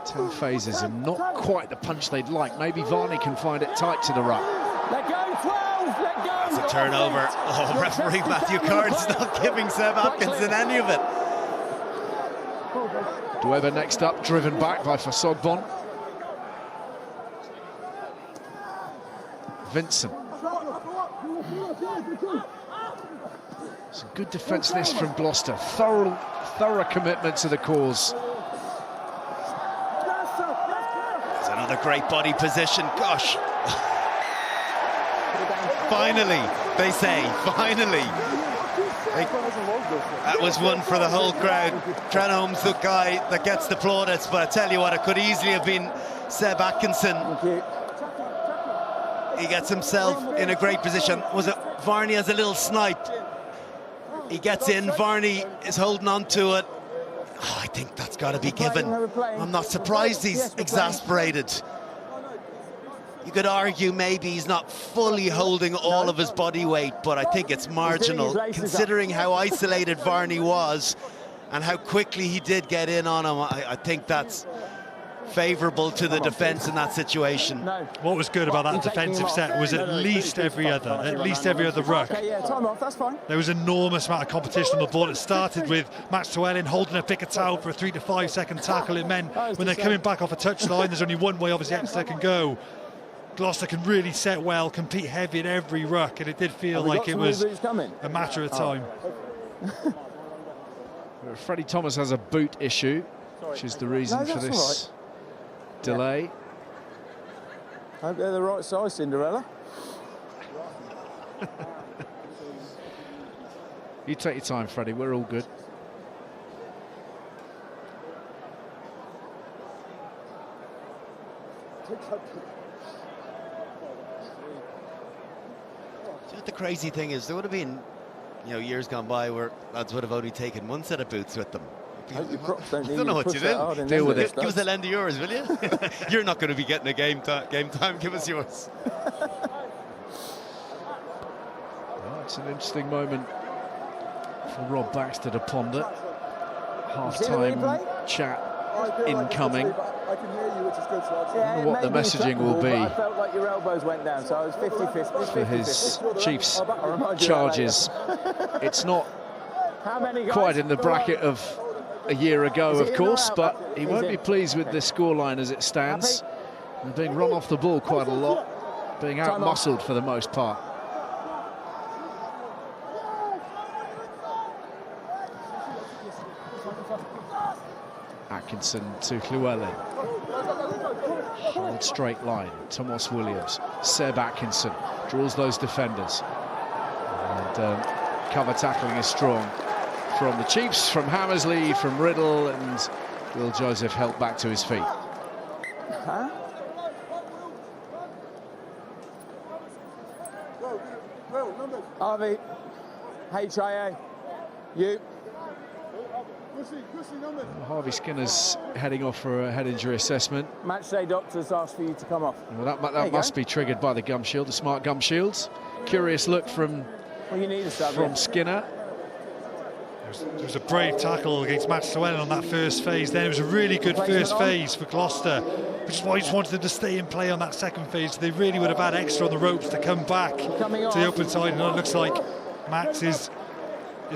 10 phases and not quite the punch they'd like. Maybe Varney can find it tight to the ruck. Let go, 12, let go. That's a turnover. Oh, referee Matthew Card's not giving Seb Atkinson any of it. Dweber next up, driven back by Fasogbon. Vincent. Some good defence this from Gloucester. Thorough commitment to the cause. There's another great body position. Gosh. Finally, they say, finally. That was one for the whole crowd. Trenholm's the guy that gets the plaudits, but I tell you what, it could easily have been Seb Atkinson. He gets himself in a great position. Was it Varney has a little snipe? He gets in, Varney is holding on to it. Oh, I think that's got to be given. I'm not surprised he's exasperated. You could argue maybe he's not fully holding all of his body weight, but I think it's marginal, considering how isolated Varney was and how quickly he did get in on him. I think that's favourable to the defence in that situation. What was good about that defensive set was at least every other ruck. Okay, yeah, time off, that's fine. There was an enormous amount of competition on the ball. It started with Max Llewellyn holding a Picatal for a 3 to 5 second tackle. It meant when they're coming back off a touchline, there's only one way obviously Exeter can go. Gloucester can really set well, compete heavy in every ruck, and it did feel like it was a matter of time. Freddie Thomas has a boot issue, which is the reason for this delay. I hope they're the right size, Cinderella. You take your time, Freddie, we're all good. You know what the crazy thing is? There would have been, years gone by where lads would have only taken one set of boots with them. I don't know what to do. Deal with it. Give us a lend of yours, will you? You're not going to be getting a game time. Give us yours. Well, it's an interesting moment for Rob Baxter to ponder. Half-time chat incoming. I can hear you, which is good. So I wonder what the messaging will be. I felt like your elbows went down, so I was 50-50. For his Chiefs charges. It's not quite in the bracket of a year ago, of course, but he won't be pleased with the scoreline as it stands. And being run off the ball quite a lot, being out-muscled for the most part. Atkinson to Llewellyn. Hold straight line. Thomas Williams. Seb Atkinson draws those defenders. And cover tackling is strong from the Chiefs, from Hammersley, from Riddle, and Will Joseph helped back to his feet. Harvey, HIA, you. Harvey Skinner's heading off for a head injury assessment. Matchday doctors asked for you to come off. Well, that must be triggered by the gum shield, the smart gum shields. Curious look from Skinner. There was a brave tackle against Max Llewellyn on that first phase. Then it was a really good first phase for Gloucester, which is why he just wanted them to stay in play on that second phase. They really would have had extra on the ropes to come back to the open side, and it looks like Max is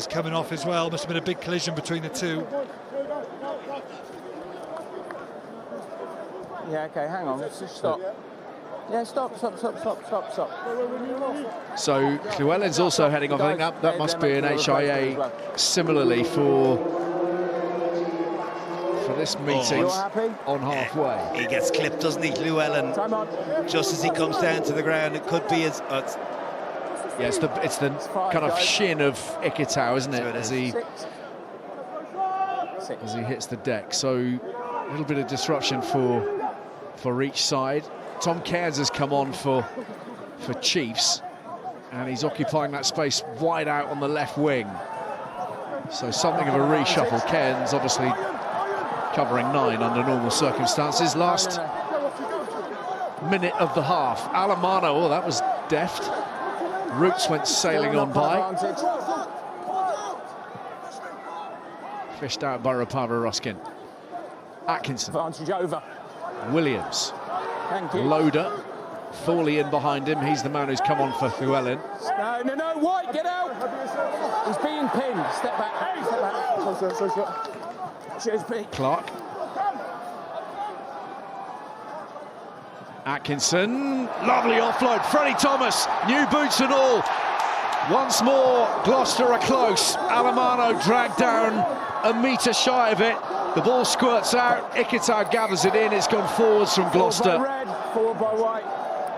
coming off as well. Must have been a big collision between the two. Yeah, okay, hang on, let's just stop. Yeah, stop. So Llewellyn's also heading off. I think that must be an HIA similarly for this meeting on halfway. He gets clipped, doesn't he, Llewellyn? Just as he comes down to the ground. It could be his... Yeah, it's the kind of shin of Ikitau, isn't it, as he hits the deck. So a little bit of disruption for each side. Tom Cairns has come on for Chiefs, and he's occupying that space wide out on the left wing. So something of a reshuffle. Cairns obviously covering 9 under normal circumstances. Last minute of the half. Alamano, oh, that was deft. Roots went sailing on by. Fished out by Rapava Ruskin. Atkinson. Advantage over. Williams. Thank you. Loader. Thorley in behind him. He's the man who's come on for Llewellyn. No, White, get out! He's being pinned. Step back. Cheers, Pete. Clark. Atkinson, lovely offload. Freddie Thomas, new boots and all. Once more, Gloucester are close. Alamano dragged down a metre shy of it. The ball squirts out. Ikitau gathers it in. It's gone forwards from Gloucester. Forward by White.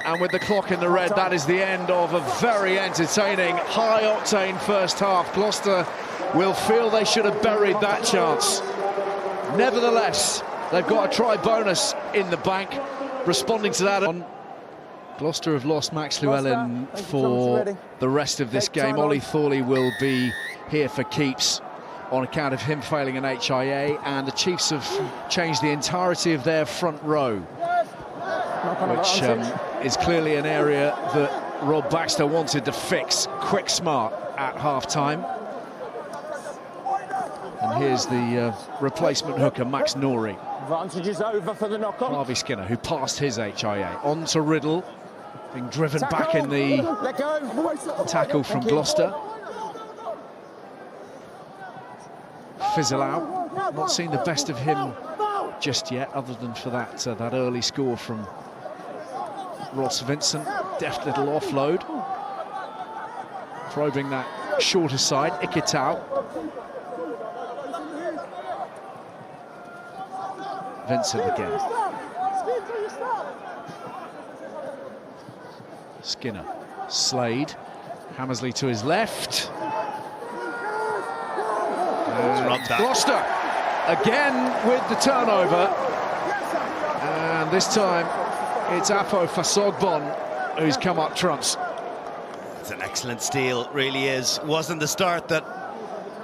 And with the clock in the red, that is the end of a very entertaining, high-octane first half. Gloucester will feel they should have buried that chance. Nevertheless, they've got a try bonus in the bank. Responding to that, Gloucester have lost Max Llewellyn for the rest of this game. Ollie Thorley will be here for keeps on account of him failing an HIA, and the Chiefs have changed the entirety of their front row, which is clearly an area that Rob Baxter wanted to fix quick smart at half-time. And here's the replacement hooker, Max Norrie. Advantage is over for the knock-on. Harvey Skinner, who passed his HIA. On to Riddle, being driven back in the tackle from Gloucester. Fizzle out. Not seen the best of him just yet, other than for that early score from Ross Vincent. Deft little offload. Probing that shorter side, Ikitau. Vincent again. Skinner, Slade, Hammersley to his left. Gloucester again with the turnover. And this time it's Afo Fasogbon who's come up trumps. It's an excellent steal, really is. Wasn't the start that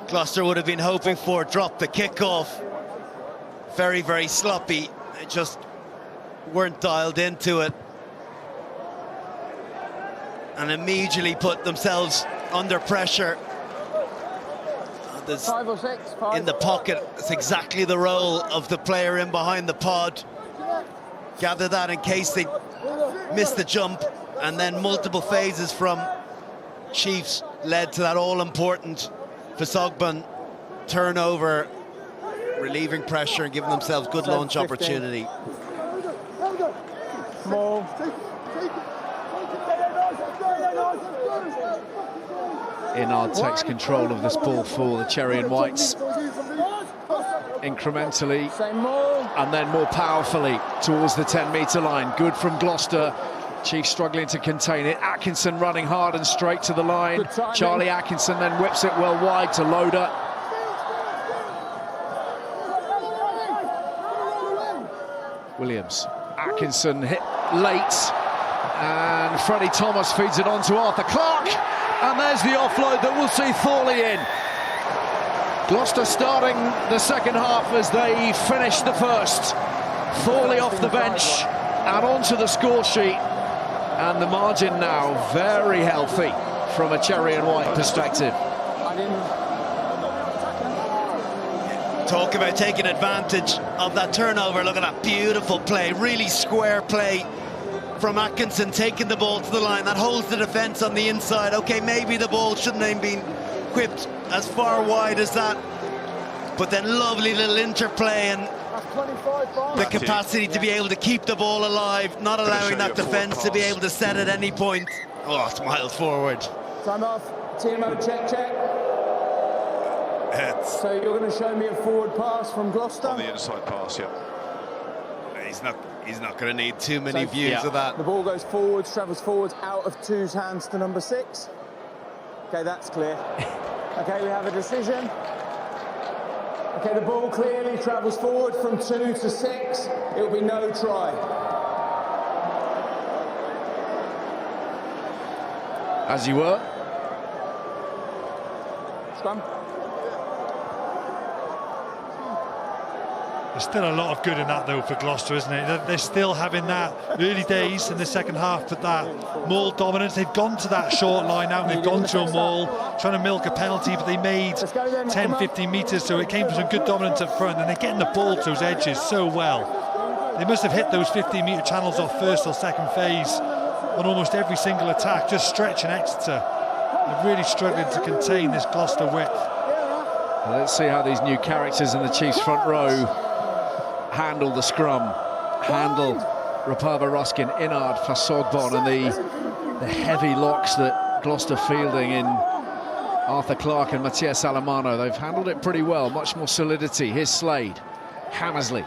Gloucester would have been hoping for. Dropped the kickoff. Very, very sloppy. They just weren't dialed into it. And immediately put themselves under pressure. There's 5 or 6. in the pocket, it's exactly the role of the player in behind the pod. Gather that in case they miss the jump, and then multiple phases from Chiefs led to that all-important Fasogbon turnover, relieving pressure and giving themselves good launch opportunity. Small. Inard takes control of this ball for the Cherry and Whites. Incrementally, and then more powerfully towards the 10-metre line. Good from Gloucester. Chiefs struggling to contain it. Atkinson running hard and straight to the line. Charlie Atkinson then whips it well wide to Loader. Williams. Atkinson hit late. And Freddie Thomas feeds it on to Arthur Clark. And there's the offload that we'll see Thorley in. Gloucester starting the second half as they finish the first. Thorley off the bench and onto the score sheet. And the margin now very healthy from a Cherry and White perspective. Talk about taking advantage of that turnover. Look at that beautiful play, really square play from Atkinson, taking the ball to the line. That holds the defence on the inside. Okay, maybe the ball shouldn't have been whipped as far wide as that, but then lovely little interplay and the capacity to be able to keep the ball alive, not allowing that defence to be able to set at any point. Oh, it's miles forward. Time off. TMO, check. So you're going to show me a forward pass from Gloucester? On the inside pass, yeah. He's not going to need too many views of that. The ball goes forwards, travels forwards, out of 2's hands to number 6. Okay, that's clear. Okay, we have a decision. Okay, the ball clearly travels forward from 2 to 6. It will be no try. As you were. Scrum. There's still a lot of good in that, though, for Gloucester, isn't it? They're still having that early days in the second half, but that maul dominance. They've gone to that short line out, and they've gone to a maul, trying to milk a penalty, but they made 10, 15 metres, so it came from some good dominance up front, and they're getting the ball to those edges so well. They must have hit those 15-metre channels off first or second phase on almost every single attack, just stretching Exeter. They're really struggling to contain this Gloucester width. Well, let's see how these new characters in the Chiefs front row handle the scrum, handle Rapava Ruskin, Inard, Fasogbon, and the heavy locks that Gloucester fielding in Arthur Clark and Matthias Alemano. They've handled it pretty well, much more solidity. Here's Slade, Hammersley.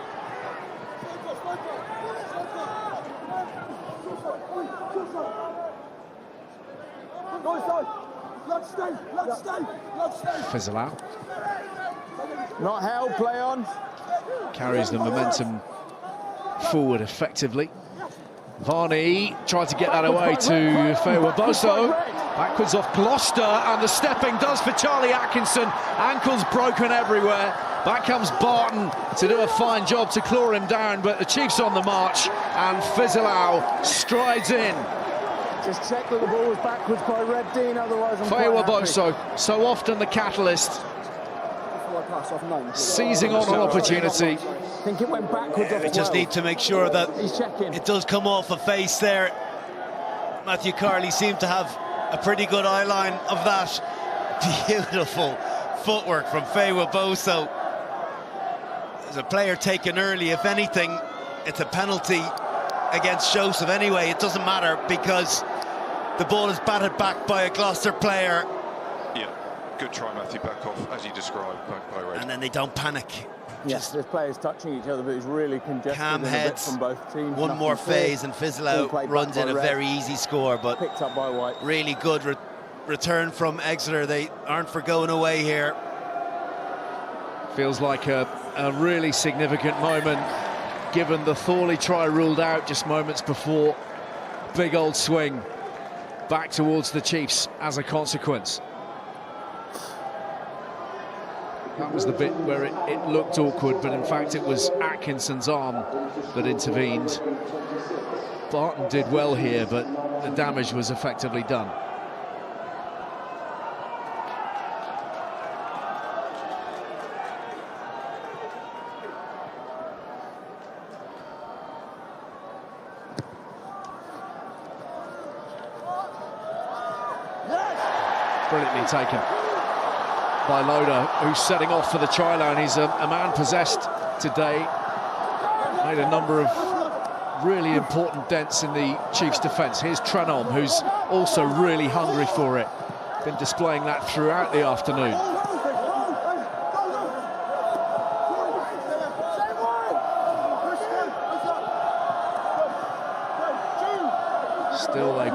Fizzle out. Not held, play on. Carries the momentum forward effectively. Varney tried to get that away to Fewaboso. Backwards off Gloucester, and the stepping does for Charlie Atkinson. Ankles broken everywhere. Back comes Barton to do a fine job to claw him down, but the Chiefs on the march, and Fizzleau strides in. Just check that the ball was backwards by Red Dean, otherwise I'm Fewaboso, so often the catalyst seizing on an opportunity. I think it went backwards. We just need to make sure that it does come off a face there. Matthew Carley seemed to have a pretty good eye line of that. Beautiful footwork from Feiwa Boso. There's a player taken early. If anything, it's a penalty against Joseph anyway. It doesn't matter because the ball is batted back by a Gloucester player. Yeah, good try, Matthew, back off, as you described, by Red. And then they don't panic. Yes, there's players touching each other, but it's really congested. Calm heads, from both teams. one more phase and fizzle out, runs in a very easy score, but picked up by White. Really good return from Exeter. They aren't for going away here. Feels like a really significant moment, given the Thorley try ruled out just moments before. Big old swing back towards the Chiefs as a consequence. That was the bit where it looked awkward, but in fact it was Atkinson's arm that intervened. Barton did well here, but the damage was effectively done. Brilliantly taken by Loader, who's setting off for the try line. He's a man possessed today. Made a number of really important dents in the Chiefs' defence. Here's Trenholm, who's also really hungry for it. Been displaying that throughout the afternoon. Still they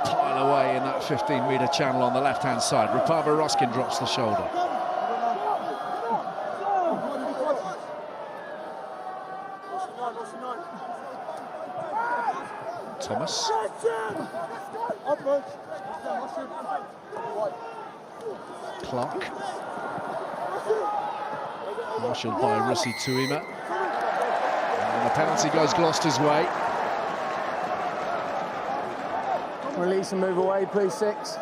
pile away in that 15-metre channel on the left-hand side. Rapava Ruskin drops the shoulder. Thomas. Clark. Marshalled by Russi Tuima. And the penalty goes Gloucester's way. Release and move away, please, 6.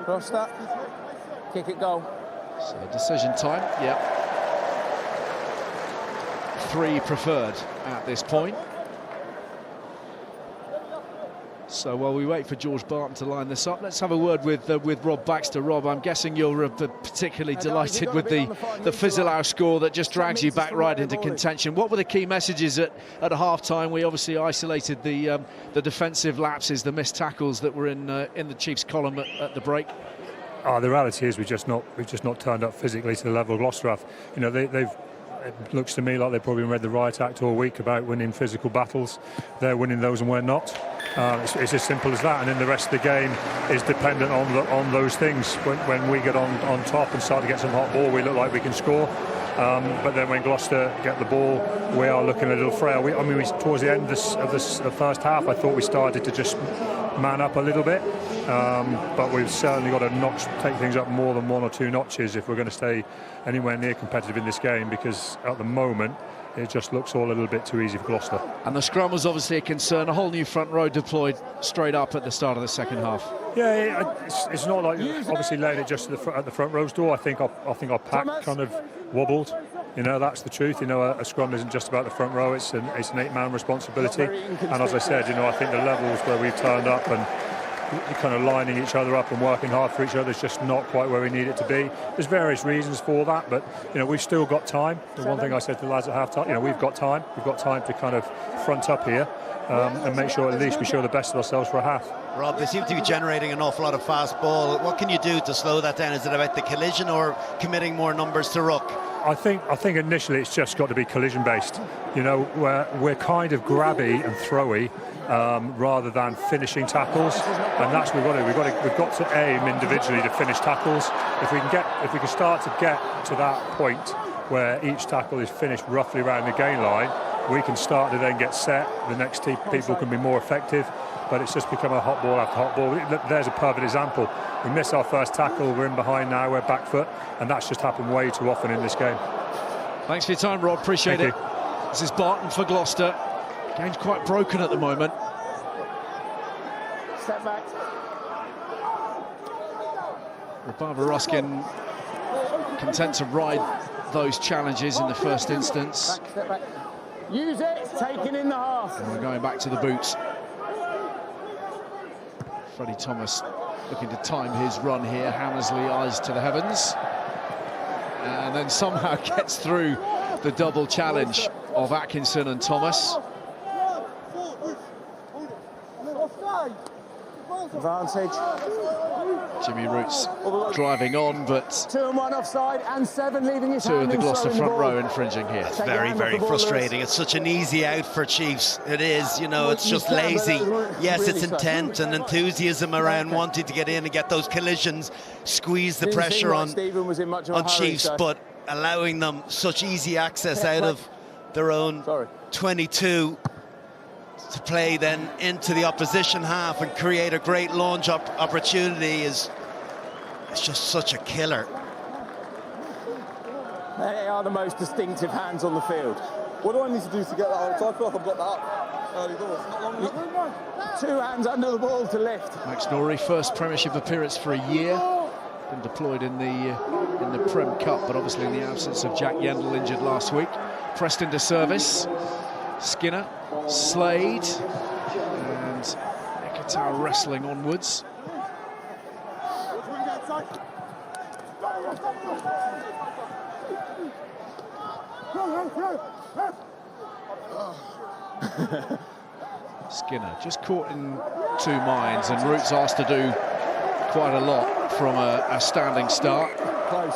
Gloucester. Kick it, goal. So decision time, yep. 3 preferred at this point. So while we wait for George Barton to line this up, let's have a word with Rob Baxter. Rob, I'm guessing you're particularly delighted with the Fizzle-House score that just drags you back right into contention. What were the key messages at half-time? We obviously isolated the defensive lapses, the missed tackles that were in the Chiefs' column at the break. The reality is we've just not turned up physically to the level of Gloucester have. You know, it looks to me like they've probably read the riot act all week about winning physical battles. They're winning those and we're not. It's as simple as that, and then the rest of the game is dependent on those things. When we get on top and start to get some hot ball, we look like we can score. But then when Gloucester get the ball, we are looking a little frail. Towards the end of the first half, I thought we started to just man up a little bit. But we've certainly got to take things up more than 1 or 2 notches if we're going to stay anywhere near competitive in this game, because at the moment it just looks all a little bit too easy for Gloucester. And the scrum was obviously a concern. A whole new front row deployed straight up at the start of the second half. Yeah, it's not like obviously laying it just at the front row's door. I think our pack kind of wobbled. You know, that's the truth. You know, a scrum isn't just about the front row. It's an 8-man responsibility. And as I said, you know, I think the levels where we've turned up and kind of lining each other up and working hard for each other is just not quite where we need it to be. There's various reasons for that, but you know, we've still got time. The one thing I said to the lads at half time, you know, we've got time to kind of front up here and make sure at least we show the best of ourselves for a half. Rob, they seem to be generating an awful lot of fast ball. What can you do to slow that down? Is it about the collision or committing more numbers to ruck? I think initially it's just got to be collision based. You know, we're kind of grabby and throwy rather than finishing tackles, and that's what we've got to aim individually to finish tackles. If we can start to get to that point where each tackle is finished roughly around the gain line, we can start to then get set. The next people can be more effective. But it's just become a hot ball after hot ball. There's a perfect example. We missed our first tackle, we're in behind now, we're back foot, and that's just happened way too often in this game. Thanks for your time, Rob, appreciate it. This is Barton for Gloucester. Game's quite broken at the moment. Step back. Barbara Ruskin content to ride those challenges in the first instance. Step back. Use it, taking in the half. And we're going back to the boots. Freddie Thomas looking to time his run here. Hammersley eyes to the heavens. And then somehow gets through the double challenge of Atkinson and Thomas. Advantage. Jimmy Roots driving on, but 2 and 1 offside, and 7 leaving his two hand of the in Gloucester throwing front ball. row infringing here. It's very, very frustrating. It's such an easy out for Chiefs. It is, you know, it's just lazy. Yes, it's intent and enthusiasm around wanting to get in and get those collisions, squeeze the pressure on Chiefs, but allowing them such easy access out of their own 22 to play then into the opposition half and create a great launch opportunity it's just such a killer. They are the most distinctive hands on the field. What do I need to do to get that out? So I feel like I've got that up early doors. Not long enough. 2 hands under the ball to lift. Max Norrie, first Premiership appearance for a year. Been deployed in the Prem Cup, but obviously in the absence of Jack Yendall, injured last week. Pressed into service. Skinner, Slade, and Ekatau wrestling onwards. Skinner just caught in 2 minds, and Roots asked to do quite a lot from a standing start. Close.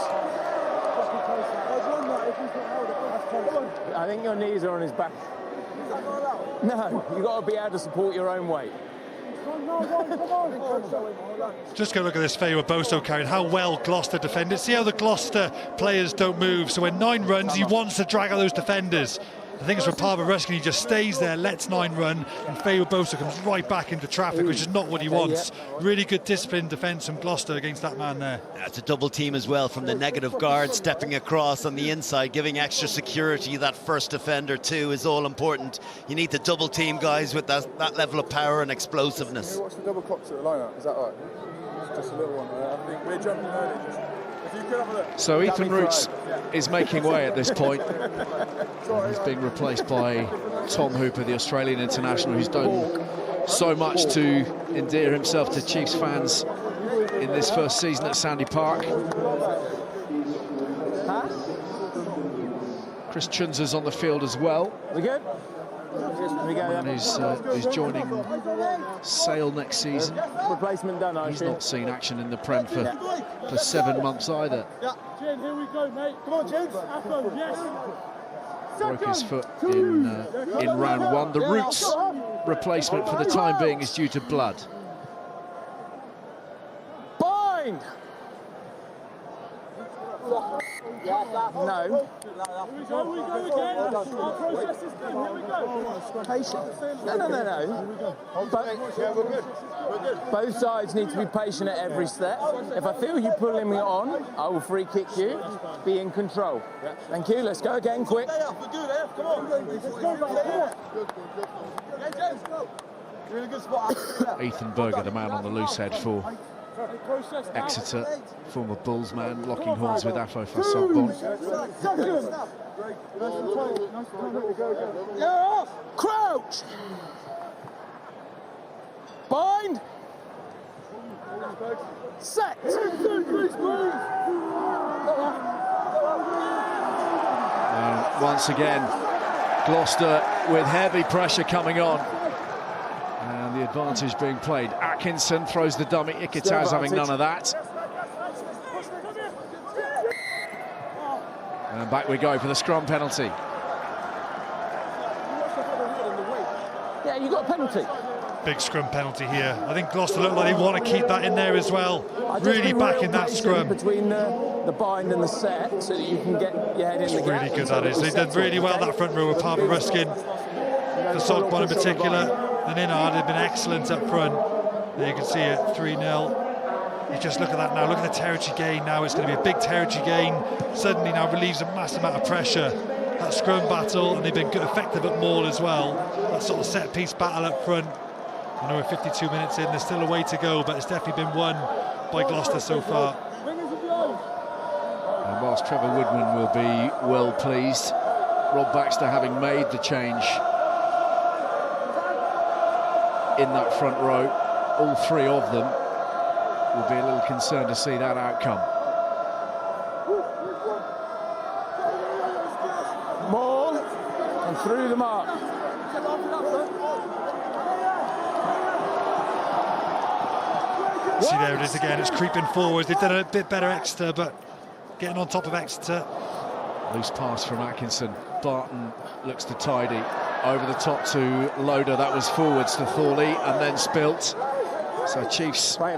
I think your knees are on his back. No, you've got to be able to support your own weight. Just go look at this Feo Boso carrying how well Gloucester defended. See how the Gloucester players don't move. So when 9 runs, he wants to drag out those defenders. The thing is, for Barbara Ruskin, he just stays there, lets 9 run, and Feo Boso comes right back into traffic, which is not what he wants. Really good disciplined defence from Gloucester against that man there. It's a double team as well from the negative guard, stepping across on the inside, giving extra security. That first defender too is all important. You need to double team guys with that level of power and explosiveness. Can you watch the double clock to the line-out? Is that right? Just a little one. I think we're jumping early. If you could have a look. So Ethan Roots is making way at this point. He's being replaced by Tom Hooper, the Australian international, who's done so much to endear himself to Chiefs fans in this first season at Sandy Park. Chris Chunza's on the field as well. We good? And who's joining Sale next season. Replacement done, I He's assume. not seen action in the Prem for 7 months either. Jen, here we go, mate. Come on, Jen. Yes. Broke his foot in round 1. The Roots replacement for the time being is due to blood. Bind! No. We go again. Our process is done. Here we go. Patient. No. Both sides need to be patient at every step. If I feel you pulling me on, I will free kick you. Be in control. Thank you. Let's go again, quick. We're good, eh? Come on. Let's go. You're in a good spot. Ethan Berger, the man on the loose head for Exeter, former Bulls man, locking horns with Afo Fassabon. Crouch! Bind! Set! And once again, Gloucester with heavy pressure coming on. And the advantage being played. Atkinson throws the dummy. Ikitau's having none of that. And back we go for the scrum penalty. Yeah, you got a penalty. Big scrum penalty here. I think Gloucester look like they want to keep that in there as well. Really back in that scrum. Between the bind and the set, so that you can get your head in the gap. Really good, that is. They did really well, that front row with Barbara Ruskin. For Sogbon in particular. And Inard had been excellent up front. There you can see it, 3-0. You just look at that now, look at the territory gain now. It's going to be a big territory gain. Suddenly now relieves a massive amount of pressure. That scrum battle, and they've been good, effective at maul as well. That sort of set-piece battle up front. I know we're 52 minutes in, there's still a way to go, but it's definitely been won by Gloucester so far. pass. Trevor Woodman will be well pleased. Rob Baxter, having made the change in that front row, all three of them will be a little concerned to see that outcome. Ball and through the mark. See, there it is again, it's creeping forward. They've done a bit better, Exeter, but getting on top of Exeter. Loose pass from Atkinson. Barton looks to tidy. Over the top to Loader. That was forwards to Thorley and then Spilt. So Chiefs might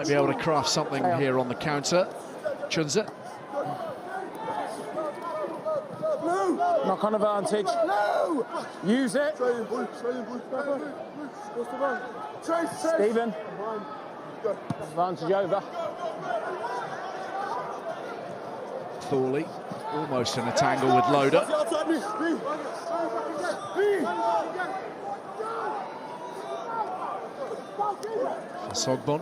be able to craft something here on the counter. Chunza. Knock on advantage. Use it. Stephen. Advantage over. Thorley almost in a tangle with Loader. Sogbon.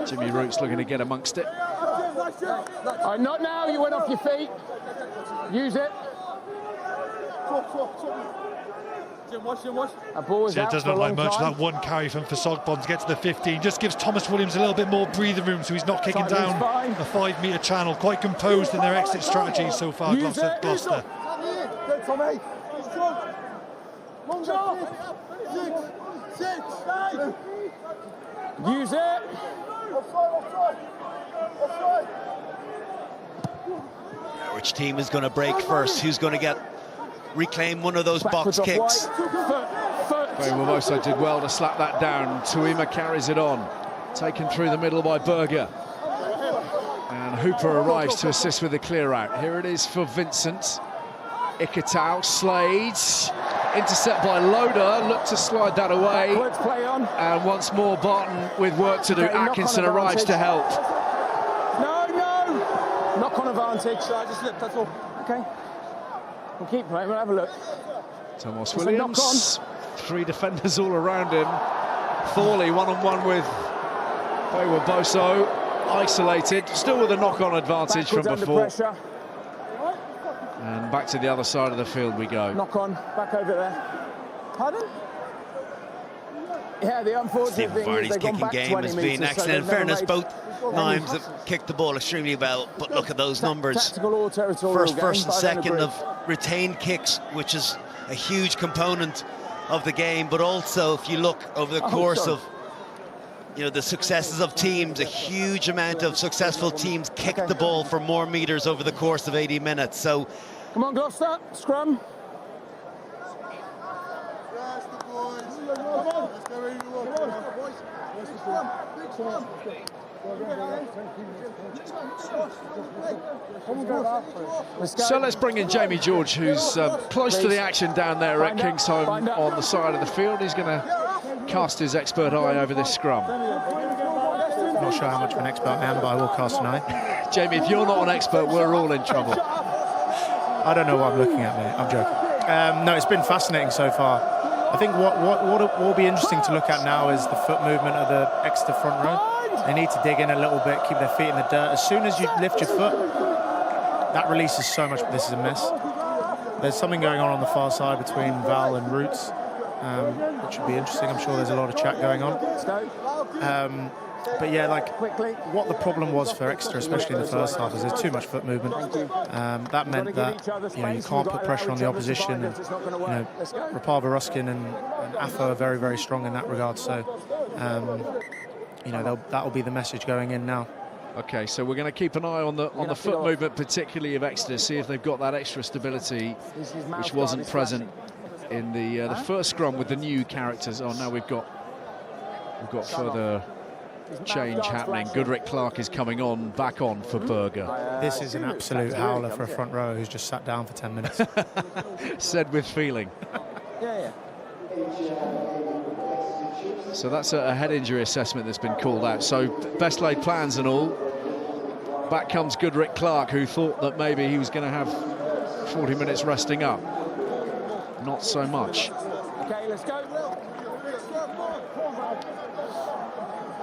Jimmy Roots looking to get amongst it. Not now, you went off your feet. Use it. That ball is Yeah, it out doesn't for a look like long much. time. That one carry from Fosogbon to get to the 15 just gives Thomas Williams a little bit more breathing room, so he's not kicking down a 5-metre channel. Quite composed in their exit strategy so far, Gloucester. Use it. Which team is going to break first? Who's going to reclaim one of those box kicks? Barbosa did well to slap that down. Tuima carries it on. Taken through the middle by Berger. And Hooper arrives to assist with the clear out. Here it is for Vincent. Ikitau, Slades. Intercept by Loader. Look to slide that away. And once more Barton with work to do. Atkinson arrives to help. No. Knock on advantage. I just slipped, that's all. Okay. We'll keep playing, we'll have a look. Thomas Williams. 3 defenders all around him. Thorley one-on-one with Boso. Isolated, still with a knock-on advantage from before. And back to the other side of the field we go. Knock on, back over there. Pardon? Yeah, the unfortunate thing is they've gone back 20 kicking game has been metres, excellent. so In fairness, both Nimes have kicked the ball extremely well, but look at those numbers. First and second of retained kicks, which is a huge component of the game, but also if you look over the course of the successes of teams, a huge amount of successful teams kicked the ball for more meters over the course of 80 minutes. So come on, Gloucester, scrum. So let's bring in Jamie George, who's close to the action down there at Kingsholm on the side of the field. He's going to cast his expert eye over this scrum. I'm not sure how much of an expert I am, but I will cast an eye. Jamie, if you're not an expert, we're all in trouble. I don't know what I'm looking at, mate. I'm joking. No, it's been fascinating so far. I think what will be interesting to look at now is the foot movement of the Exeter front row. They need to dig in a little bit, keep their feet in the dirt. As soon as you lift your foot, that releases so much. This is a miss. There's something going on the far side between Val and Roots, which should be interesting. I'm sure there's a lot of chat going on. But yeah, like what the problem was for Exeter, especially in the first half, is there's too much foot movement. That meant that you can't put pressure on the opposition. And Rapava, Ruskin, and Afo are very, very strong in that regard. So that will be the message going in now. Okay, so we're going to keep an eye on the foot movement, particularly of Exeter, see if they've got that extra stability, which wasn't present in the first scrum with the new characters. Oh, now we've got further change happening. Goodrick Clark is coming back on for Berger. This is an absolute howler for a front row who's just sat down for 10 minutes. Said with feeling. So that's a head injury assessment that's been called out. So best laid plans and all. Back comes Goodrick Clark, who thought that maybe he was going to have 40 minutes resting up. Not so much. Okay, let's go.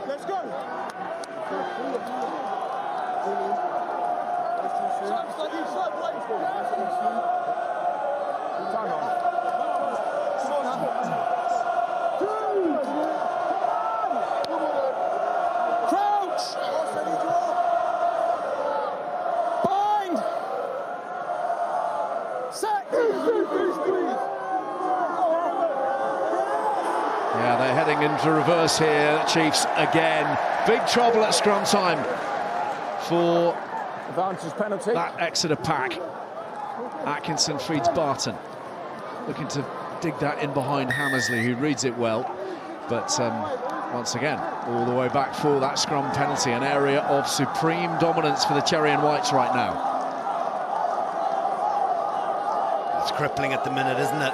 Let's go. Yeah, they're heading into reverse here, Chiefs again. Big trouble at scrum time for Advantage penalty. that Exeter pack. Atkinson feeds Barton. Looking to dig that in behind Hammersley, who reads it well. But once again, all the way back for that scrum penalty. An area of supreme dominance for the Cherry and Whites right now. It's crippling at the minute, isn't it?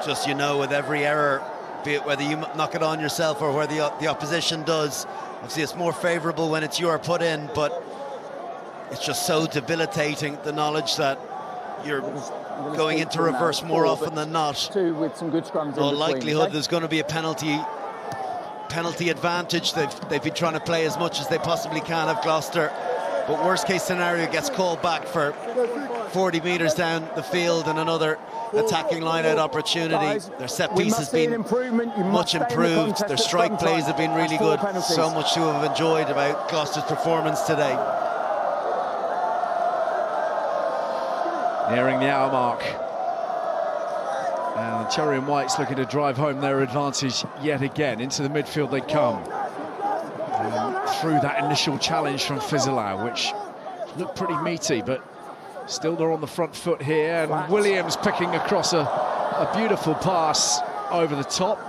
Just, you know, with every error, be it whether you knock it on yourself or whether the opposition does. Obviously, it's more favourable when it's your put in, but it's just so debilitating, the knowledge that you're going into reverse more often than not. Two with some good scrums. No likelihood there's going to be a penalty advantage. They've been trying to play as much as they possibly can of Gloucester, but worst case scenario gets called back for 40 metres down the field and another attacking line-out opportunity. Their set piece has been much improved. Their strike plays have been really good. So much to have enjoyed about Gloucester's performance today. Nearing the hour mark. And the Cherry and Whites looking to drive home their advantage yet again. Into the midfield they come. And through that initial challenge from Fizzolau, which looked pretty meaty, but still they're on the front foot here. And Williams picking across a beautiful pass over the top.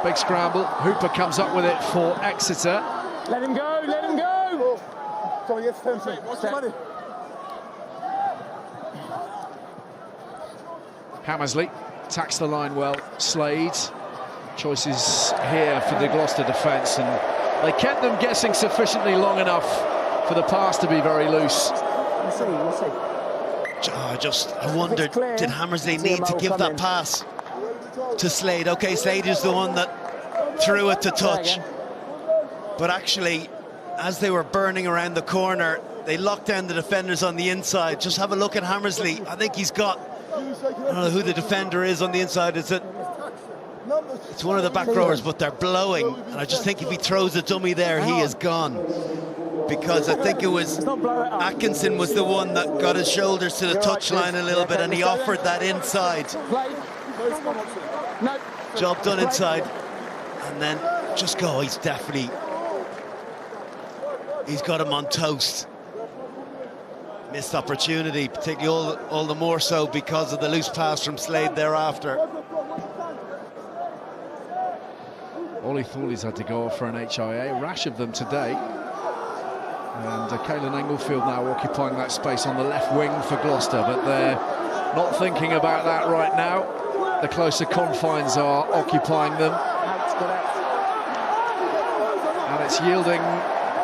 Big scramble. Hooper comes up with it for Exeter. Let him go, let him go! Hammersley attacks the line well. Slade. Choices here for the Gloucester defence, and they kept them guessing sufficiently long enough for the pass to be very loose. We'll see. I wondered, did Hammersley need to give that pass to Slade? Okay, Slade is the one that threw it to touch, but actually, as they were burning around the corner, they locked down the defenders on the inside. Just have a look at Hammersley. I think he's got, I don't know who the defender is on the inside. It's one of the back rowers, but they're blowing. And I just think if he throws a dummy there, he is gone. Because I think it was Atkinson was the one that got his shoulders to the touchline a little bit, and he offered that inside. Job done inside. And then just go, he's got him on toast. Missed opportunity, particularly all the more so because of the loose pass from Slade thereafter. Ollie Thorley's had to go off for an HIA, rash of them today. And Caelan Englefield now occupying that space on the left wing for Gloucester, but they're not thinking about that right now. The closer confines are occupying them. And it's yielding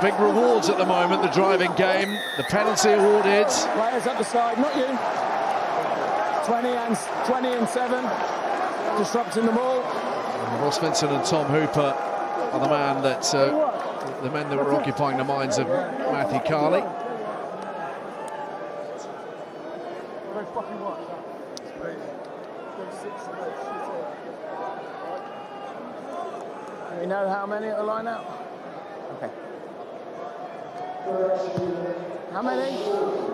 big rewards at the moment, the driving game. The penalty awarded. Players up the side, not you. 20 and 7, disrupting them all. And Ross Vincent and Tom Hooper are the men that were occupying the minds of Matthew Carley. You know how many at the line out? Okay. How many?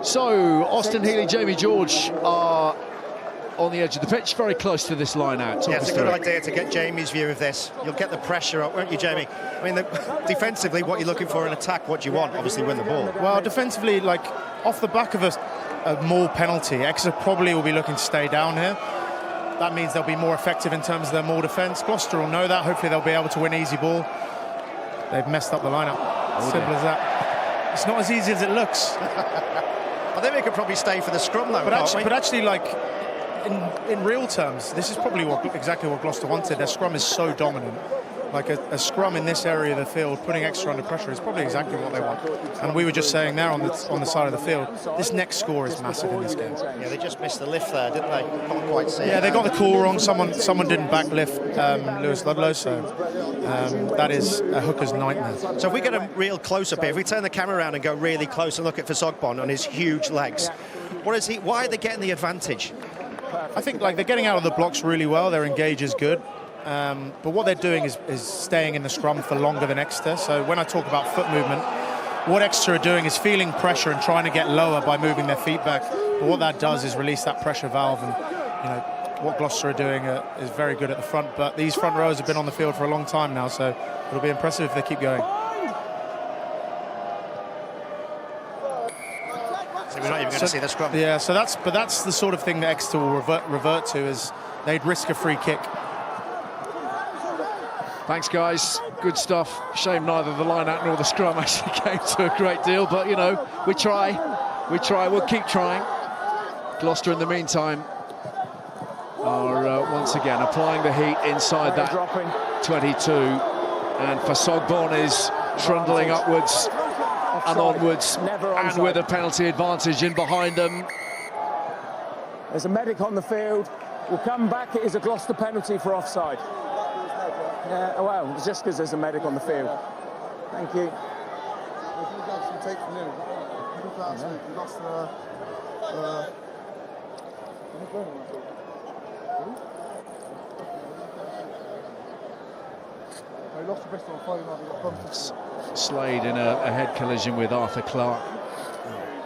So, Austin Healy, Jamie George are on the edge of the pitch, very close to this line out. Yeah, it's a good idea to get Jamie's view of this. You'll get the pressure up, won't you, Jamie? I mean, defensively, what you're looking for in attack, what do you want? Obviously, win the ball. Well, defensively, like, off the back of a Moore penalty, Exeter probably will be looking to stay down here. That means they'll be more effective in terms of their Moore defence. Gloucester will know that. Hopefully, they'll be able to win easy ball. They've messed up the lineup. Simple as that. It's not as easy as it looks. I think they could probably stay for the scrum, though. But actually, like, in real terms, this is probably exactly what Gloucester wanted. Their scrum is so dominant. like a scrum in this area of the field, putting Exeter under pressure is probably exactly what they want. And we were just saying there on the side of the field, this next score is massive in this game. Yeah, they just missed the lift there, didn't they? Not quite see. Yeah, they got the call wrong. Someone didn't backlift Lewis Ludlow, so that is a hooker's nightmare. So if we get a real close-up here, if we turn the camera around and go really close and look at Fasogbon on his huge legs, why are they getting the advantage? I think like they're getting out of the blocks really well. Their engage is good. But what they're doing is staying in the scrum for longer than Exeter. So when I talk about foot movement, what Exeter are doing is feeling pressure and trying to get lower by moving their feet back. But what that does is release that pressure valve, and what Gloucester are doing is very good at the front. But these front rows have been on the field for a long time now, so it'll be impressive if they keep going. So we're not even going to see the scrum. Yeah, so that's the sort of thing that Exeter will revert to, is they'd risk a free kick. Thanks, guys. Good stuff. Shame neither the line-out nor the scrum actually came to a great deal, but, we try. We'll keep trying. Gloucester, in the meantime, are once again applying the heat inside that 22. And Fasogbon is trundling upwards and onwards, and with a penalty advantage in behind them. There's a medic on the field. We'll come back. It is a Gloucester penalty for offside. Yeah, well, it's just because there's a medic on the field. Thank you. Slade in a head collision with Arthur Clark.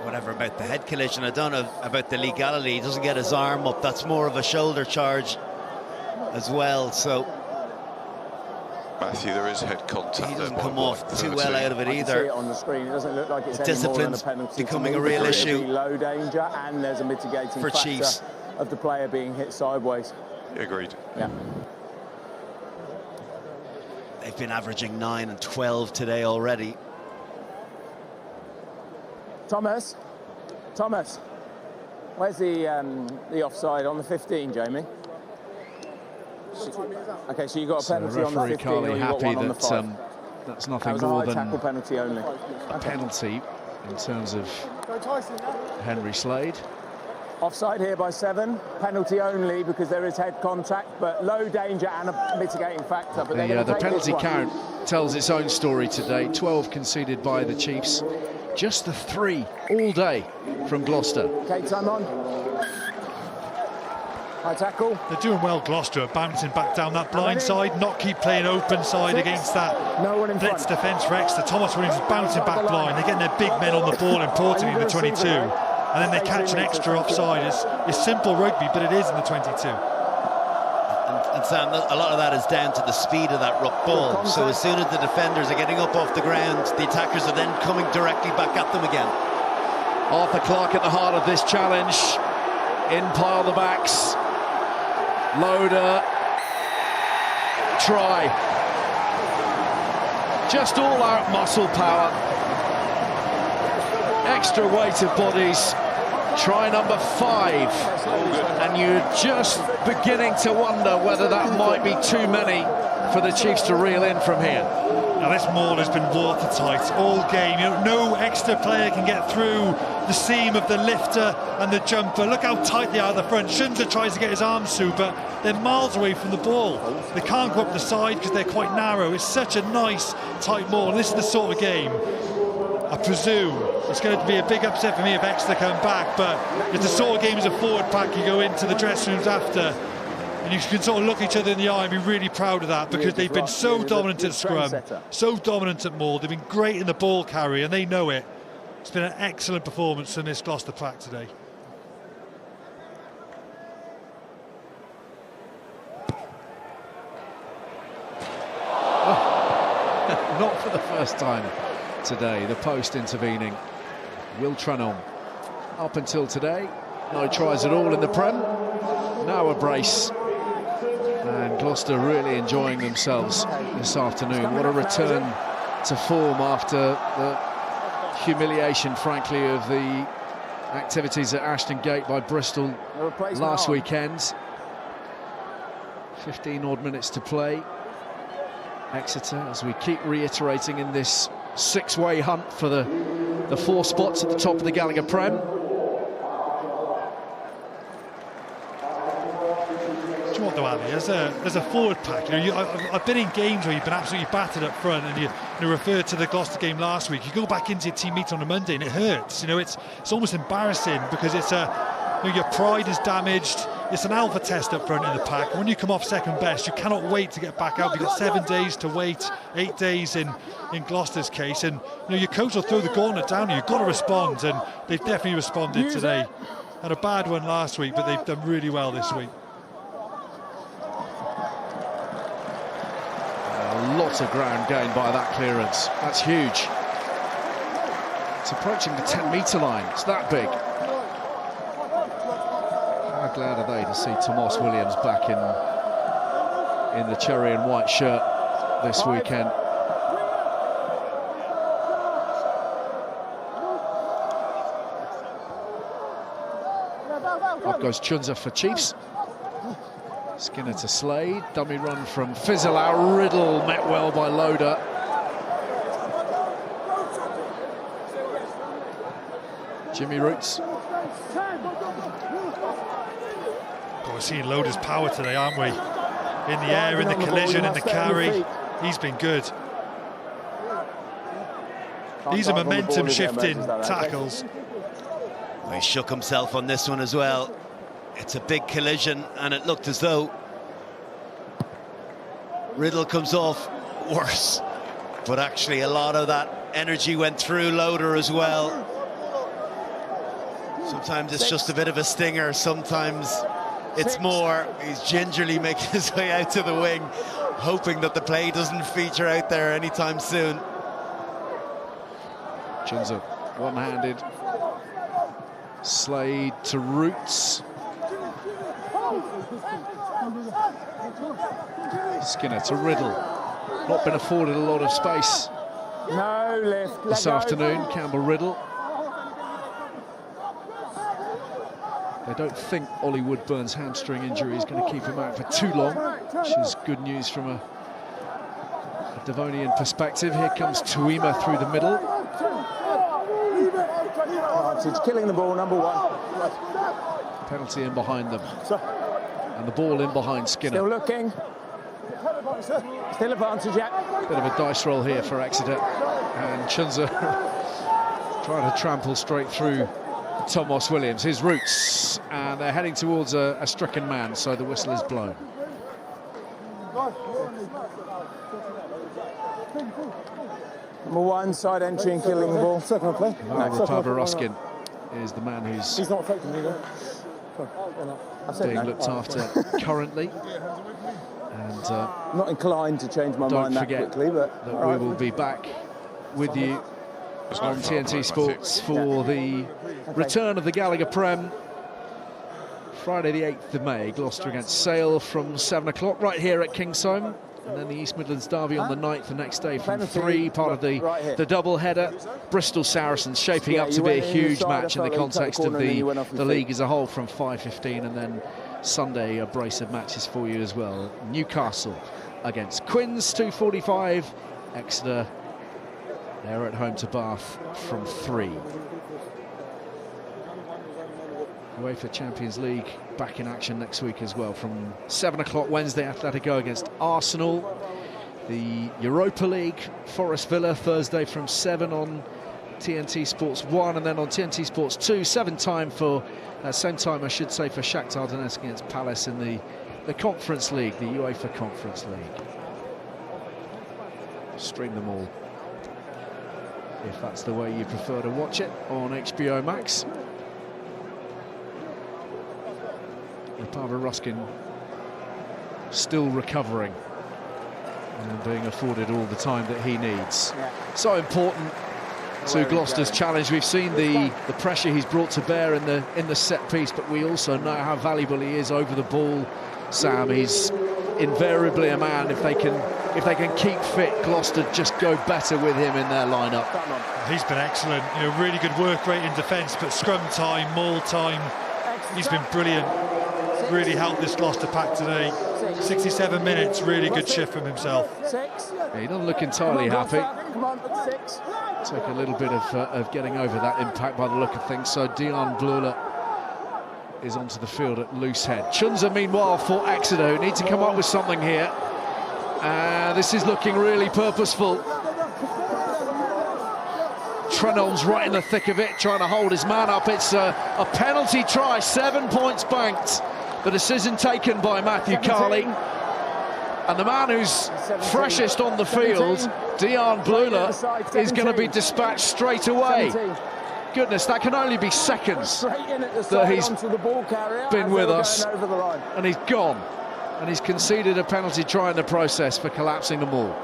Whatever about the head collision, I don't know about the legality. He doesn't get his arm up. That's more of a shoulder charge as well. So Matthew, there is head contact. He doesn't come off too well out of it either. I can see it on the screen. It doesn't look like it's any more than a penalty. Becoming a real issue. Low danger, and there's a mitigating for factor Chiefs of the player being hit sideways. Agreed. Yeah. They've been averaging 9 and 12 today already. Thomas, where's the offside on the 15, Jamie? Okay, so you got a penalty on the 15, or you got one on the 5. That's nothing more than tackle penalty only. A penalty in terms of Henry Slade. Offside here by 7, penalty only because there is head contact, but low danger and a mitigating factor. But the penalty count tells its own story today. 12 conceded by the Chiefs, just the 3 all day from Gloucester. Okay, time on. High tackle. They're doing well, Gloucester, bouncing back down that blind side, not keep playing open side against that blitz defence for Exeter. Thomas Williams is bouncing back blind. They're getting their big men on the ball, importantly in the 22. And then they catch an extra offside. It's simple rugby, but it is in the 22. And Sam, a lot of that is down to the speed of that ruck ball. So as soon as the defenders are getting up off the ground, the attackers are then coming directly back at them again. Arthur Clark at the heart of this challenge. In pile the backs. Loader. Try. Just all out muscle power. Extra weight of bodies. Try number 5, and you're just beginning to wonder whether that might be too many for the Chiefs to reel in from here. Now this maul has been watertight all game. No Exeter player can get through the seam of the lifter and the jumper. Look how tight they are at the front. Schindler tries to get his arms through, but they're miles away from the ball. They can't go up the side because they're quite narrow. It's such a nice tight maul, and this is the sort of game, I presume, it's going to be a big upset for me if Exeter come back, but it's the sort of game as a forward pack you go into the dressing rooms after and you can sort of look each other in the eye and be really proud of that, because they've been so dominant at scrum, so dominant at maul. They've been great in the ball carry and they know it. It's been an excellent performance from this Gloucester pack today. Not for the first time today. The post intervening. Will Tranholm. Up until today, no tries at all in the Prem. Now a brace. And Gloucester really enjoying themselves this afternoon. What a return to form after the humiliation, frankly, of the activities at Ashton Gate by Bristol last weekend. 15 odd minutes to play. Exeter, as we keep reiterating in this six-way hunt for the 4 spots at the top of the Gallagher PREM. Do you know what, though, Ali? As a forward pack, you know, I've been in games where you've been absolutely battered up front, and you referred to the Gloucester game last week. You go back into your team meet on a Monday and it hurts. You know, it's almost embarrassing because it's your pride is damaged. It's an alpha test up front in the pack. When you come off second best, you cannot wait to get back out. You've got 7 days to wait, 8 days in Gloucester's case, and you know your coach will throw the gauntlet down. You've got to respond, and they've definitely responded today. Had a bad one last week, but they've done really well this week. Lots of ground gained by that clearance. That's huge. It's approaching the 10-metre line. It's that big. How glad are they to see Tomas Williams back in the cherry and white shirt this weekend. Up goes Chunza for Chiefs. Skinner to Slade, dummy run from Fizzelau. Riddle met well by Loader. Jimmy Roots. We're seeing Loader's power today, aren't we? In the air, in the collision, in the carry. He's been good. These are momentum-shifting tackles. He shook himself on this one as well. It's a big collision, and it looked as though Riddle comes off worse. But actually, a lot of that energy went through Loader as well. Sometimes it's just a bit of a stinger, sometimes it's more. He's gingerly making his way out to the wing, hoping that the play doesn't feature out there anytime soon. Chunza, one-handed. Slade to Roots. Skinner to Riddle. Not been afforded a lot of space this afternoon, Campbell Riddle. They don't think Ollie Woodburn's hamstring injury is going to keep him out for too long, which is good news from a Devonian perspective. Here comes Tuima through the middle. Advantage, killing the ball, number 1. Penalty in behind them. And the ball in behind Skinner. Still looking. Still advantage, yeah. Bit of a dice roll here for Exeter. And Chunza trying to trample straight through Tomas Williams. His Roots. And they're heading towards a stricken man, so the whistle is blown. Number 1, side entry and killing the ball. Second play. Pava Ruskin is the man who's He's not affecting me, though. being looked after currently. And not inclined to change my mind that quickly, but that we will be back with you on TNT Sports for the return of the Gallagher PREM. Friday the 8th of May, Gloucester against Sale from 7 o'clock right here at Kingsholm. And then the East Midlands Derby on the 9th the next day from 3, part of the double header. Bristol Saracens shaping up to be a huge match in the context of the league as a whole from 5:15, and then Sunday a brace of matches for you as well. Newcastle against Quins 2:45, Exeter they're at home to Bath from 3. UEFA Champions League back in action next week as well from 7 o'clock Wednesday. Atletico against Arsenal. The Europa League, Forest Villa Thursday from 7 on TNT Sports 1, and then on TNT Sports 2, 7 time for same time I should say for Shakhtar Donetsk against Palace in the Conference League, the UEFA Conference League. Stream them all if that's the way you prefer to watch it on HBO Max. Pava Ruskin still recovering and being afforded all the time that he needs. So important to Gloucester's challenge. We've seen the pressure he's brought to bear in the set piece, but we also know how valuable he is over the ball. Sam, he's invariably a man, if they can keep fit, Gloucester just go better with him in their lineup. He's been excellent, you know, really good work rate in defence, but scrum time, maul time, he's been brilliant. really helped this Gloucester pack today. 67 minutes, really good shift from himself. Yeah, he doesn't look entirely happy. Take a little bit of getting over that impact by the look of things. So Dion Blula is onto the field at loose head. Chunza, meanwhile, for Exeter, who need to come up with something here. This is looking really purposeful. Trenholm's right in the thick of it, trying to hold his man up. It's a penalty try, 7 points banked. The decision taken by Matthew Carley. And the man who's freshest on the field, Dion Blula, is going to be dispatched straight away. Goodness, that can only be seconds that he's been with us, and he's gone. And he's conceded a penalty try in the process for collapsing the maul.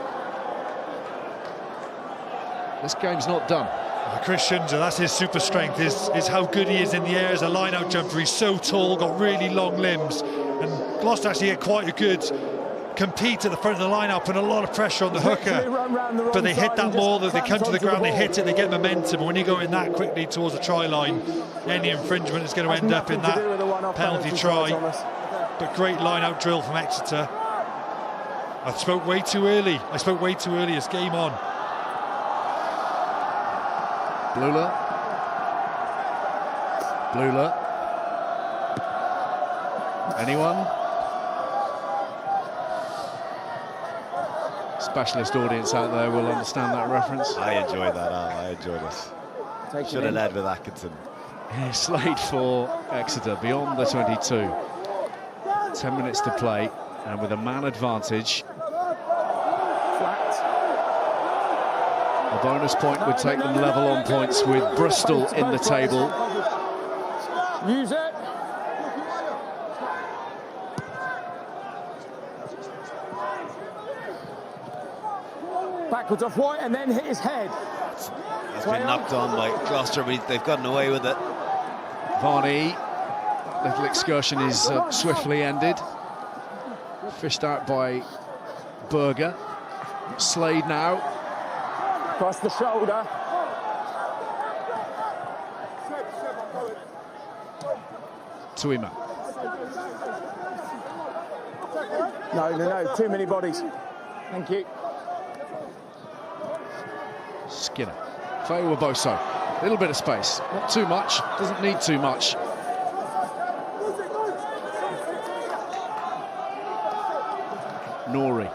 This game's not done. Christian, that's his super strength, is how good he is in the air as a line-out jumper. He's so tall, got really long limbs, and Gloucester actually get quite a good compete at the front of the line-out, putting a lot of pressure on the hooker, but they hit that maul, they come to the ground, they hit it, they get momentum, and when you go in that quickly towards the try line, any infringement is going to end up in that penalty try. But great line-out drill from Exeter. I spoke way too early. It's game on. Blula. Anyone? Specialist audience out there will understand that reference. I enjoyed that, I enjoyed it. Should have led with Atkinson. Slade for Exeter, beyond the 22. 10 minutes to play, and with a man advantage. A bonus point would take them level on points with Bristol in the table. Use it. Backwards off White and then hit his head. That's been knocked on by Gloucester, but they've gotten away with it. Varney, little excursion is swiftly ended. Fished out by Berger. Slade now. Across the shoulder. Tuima. No, too many bodies. Thank you. Skinner. Faye Waboso. A little bit of space. Not too much. Doesn't need too much. Nori.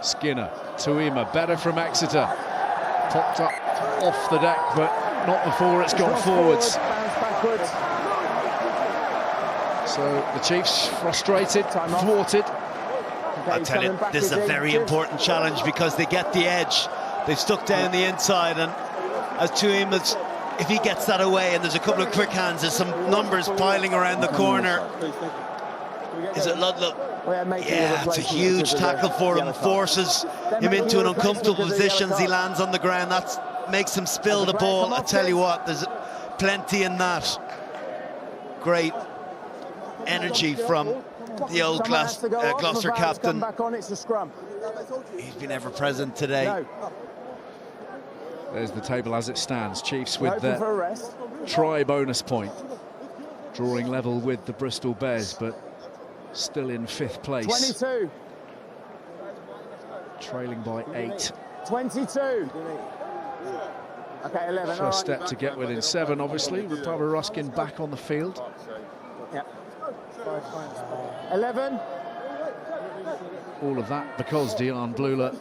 Skinner. Tuima. Better from Exeter. Popped up off the deck, but not before it's gone forwards. So the Chiefs frustrated, thwarted. I tell you, this is a very important challenge because they get the edge. They've stuck down the inside, and as Tuima's, if he gets that away, and there's a couple of quick hands, there's some numbers piling around the corner. Is it Ludlow? Yeah, it's a huge tackle for him, forces him into an uncomfortable position as he lands on the ground. That makes him spill the ball. I tell you what, there's plenty in that. Great energy from the old Gloucester captain. He's been ever present today. There's the table as it stands. Chiefs with their try bonus point, drawing level with the Bristol Bears, but still in 5th place. 22. Trailing by 8. 22. Okay, 11. First step to get within 7, obviously. Rapava Ruskin back on the field. Yep. 11. All of that because Dion Blula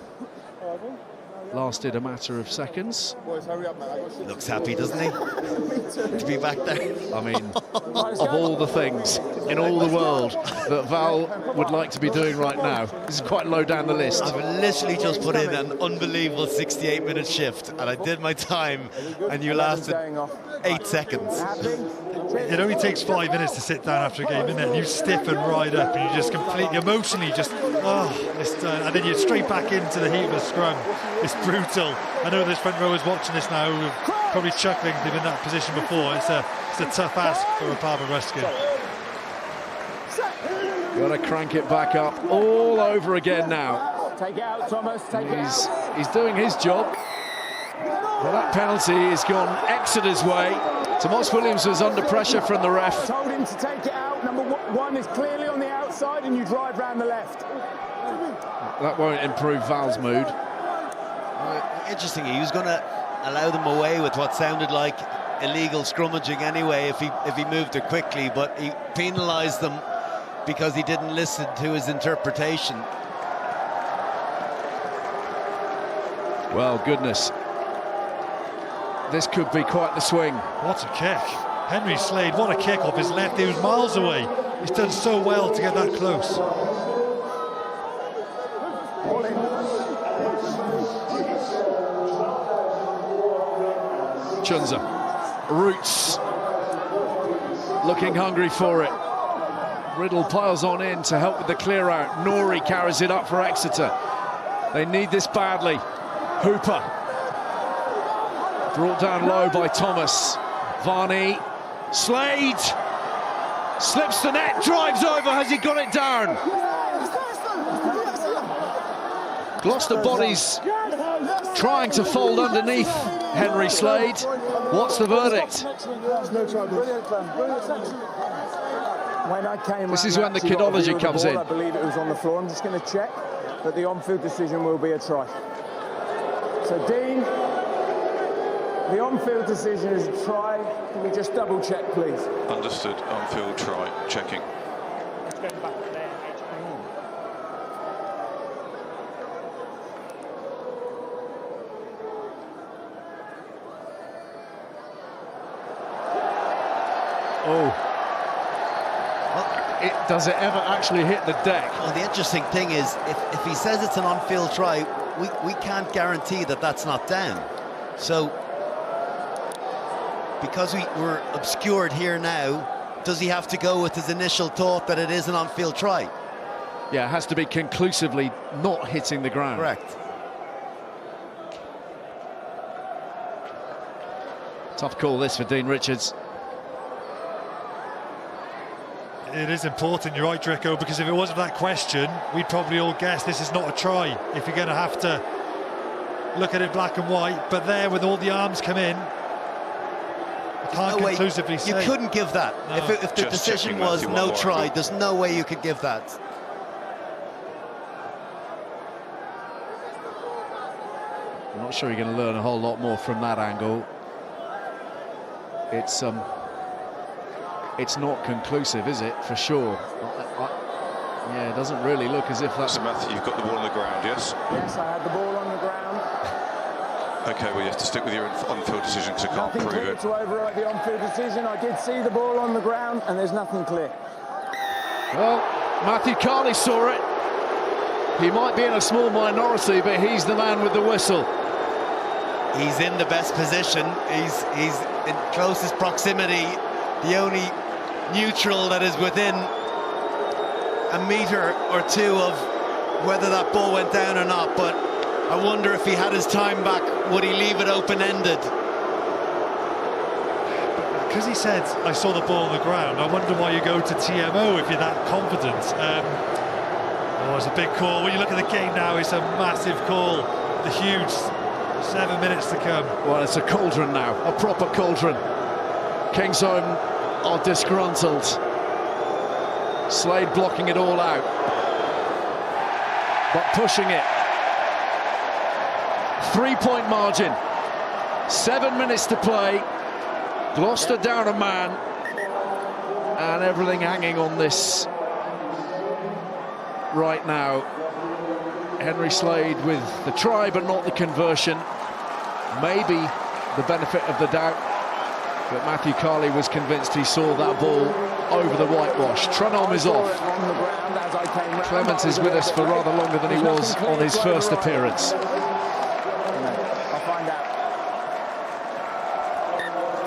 lasted a matter of seconds. He looks happy, doesn't he? To be back there. I mean, of all the things in all the world that Val would like to be doing right now, this is quite low down the list. I've literally just put in an unbelievable 68-minute shift, and I did my time, and you lasted 8 seconds. It only takes 5 minutes to sit down after a game, isn't it? And you stiffen right up, and you just completely, emotionally, just, and then you're straight back into the heat of the scrum. It's brutal. I know this front row is watching this now, who are probably chuckling. They've been in that position before. It's a tough ask for Rapava Ruskin. Got to crank it back up all over again now. Take it out, Thomas. Take it out. He's doing his job. Well, that penalty has gone Exeter's way Tomas Williams was under pressure from the ref. Told him to take it out. Number one is clearly on the outside, and you drive round the left. That won't improve Val's mood. Interesting, he was going to allow them away with what sounded like illegal scrummaging anyway if he moved it quickly, but he penalised them because he didn't listen to his interpretation. Well, goodness. This could be quite the swing. What a kick. Henry Slade, what a kick off his left. He was miles away. He's done so well to get that close. Chunza. Roots. Looking hungry for it. Riddle piles on in to help with the clear out. Norrie carries it up for Exeter. They need this badly. Hooper. Brought down low by Thomas. Varney. Slade. Slips the net, drives over. Has he got it down? Gloucester bodies trying to fold underneath Henry Slade. What's the verdict? This is when the kidology comes in. I believe it was on the floor. I'm just going to check that the on-field decision will be a try. So, Dean, the on-field decision is a try. Can we just double check, please? Understood. On-field try. Checking. Oh. Does it ever actually hit the deck? Well, the interesting thing is, if he says it's an on-field try, we can't guarantee that that's not down. So, because we're obscured here now, does he have to go with his initial thought that it is an on-field try? Yeah, it has to be conclusively not hitting the ground. Correct. Tough call this for Dean Richards. It is important, you're right, Dricko, because if it wasn't for that question, we'd probably all guess this is not a try. If you're going to have to look at it black and white, but there, with all the arms come in, I can't conclusively say. You couldn't give that. No. If the decision was no try, there's no way you could give that. I'm not sure you're going to learn a whole lot more from that angle. It's not conclusive, is it? For sure. Yeah, it doesn't really look as if that's... So, Matthew, you've got the ball on the ground, yes? Yes, I had the ball on the ground. OK, well, you have to stick with your on-field decision because I can't prove it. Nothing clear to override the on-field decision. I did see the ball on the ground, and there's nothing clear. Well, Matthew Carley saw it. He might be in a small minority, but he's the man with the whistle. He's in the best position. He's in closest proximity. The only neutral that is within a metre or two of whether that ball went down or not, but I wonder if he had his time back, would he leave it open-ended? Because he said, I saw the ball on the ground, I wonder why you go to TMO if you're that confident. Oh, it's a big call. When you look at the game now, it's a massive call. The huge 7 minutes to come. Well, it's a cauldron now, a proper cauldron. Kingsholm are disgruntled. Slade blocking it all out, but pushing it. 3-point margin. 7 minutes to play. Gloucester down a man, and everything hanging on this right now. Henry Slade with the try, but not the conversion. Maybe the benefit of the doubt. But Matthew Carley was convinced he saw that ball over the whitewash. Trunom is off. Clements is with us for rather longer than he was on his first appearance. I'll find out.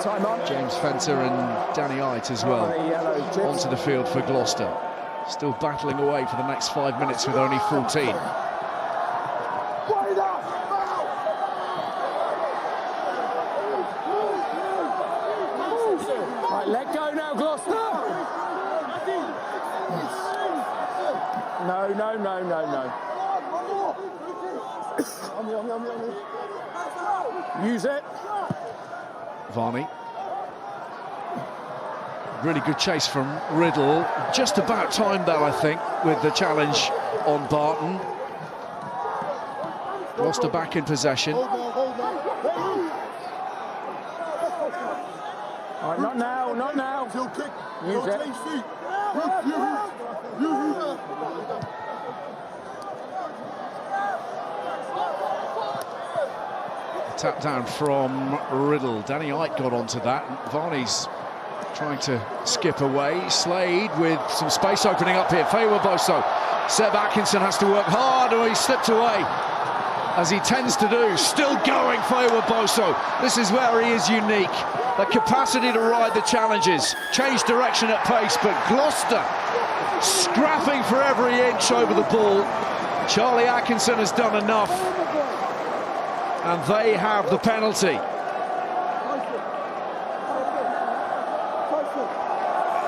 Time on. James Fencer and Danny Ite as well onto the field for Gloucester. Still battling away for the next 5 minutes with only 14. Let go now, Gloucester! No. Use it. Varney. Really good chase from Riddle. Just about time, though, I think, with the challenge on Barton. Gloucester back in possession. All right, not now, not now. Use it. Tap down from Riddle. Danny Ike got onto that. Varney's trying to skip away. Slade with some space opening up here. Boso. Seb Atkinson has to work hard, or he slipped away, as he tends to do. Still going, Boso. This is where he is unique. The capacity to ride the challenges. Change direction at pace, but Gloucester scrapping for every inch over the ball. Charlie Atkinson has done enough, and they have the penalty.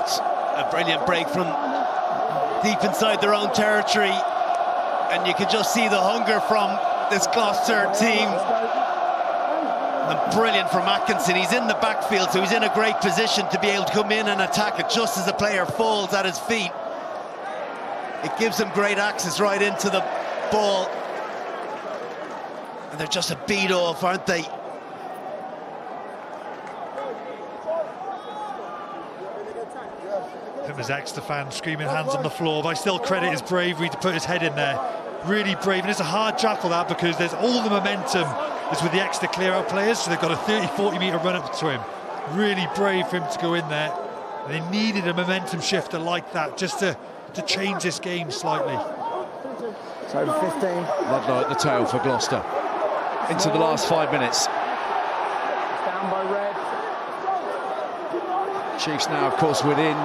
It's a brilliant break from deep inside their own territory, and you can just see the hunger from this Gloucester team. And brilliant from Atkinson. He's in the backfield, so he's in a great position to be able to come in and attack it just as the player falls at his feet. It gives them great access right into the ball. And they're just a beat off, aren't they? It was Exeter fans screaming hands on the floor, but I still credit his bravery to put his head in there. Really brave, and it's a hard jackal, that, because there's all the momentum is with the Exeter clear-out players, so they've got a 30-40 metre run up to him. Really brave for him to go in there. And they needed a momentum shifter like that just to change this game slightly. It's over 15. Ludlow at the tail for Gloucester. Into the last 5 minutes. Down by Red. Chiefs now, of course, within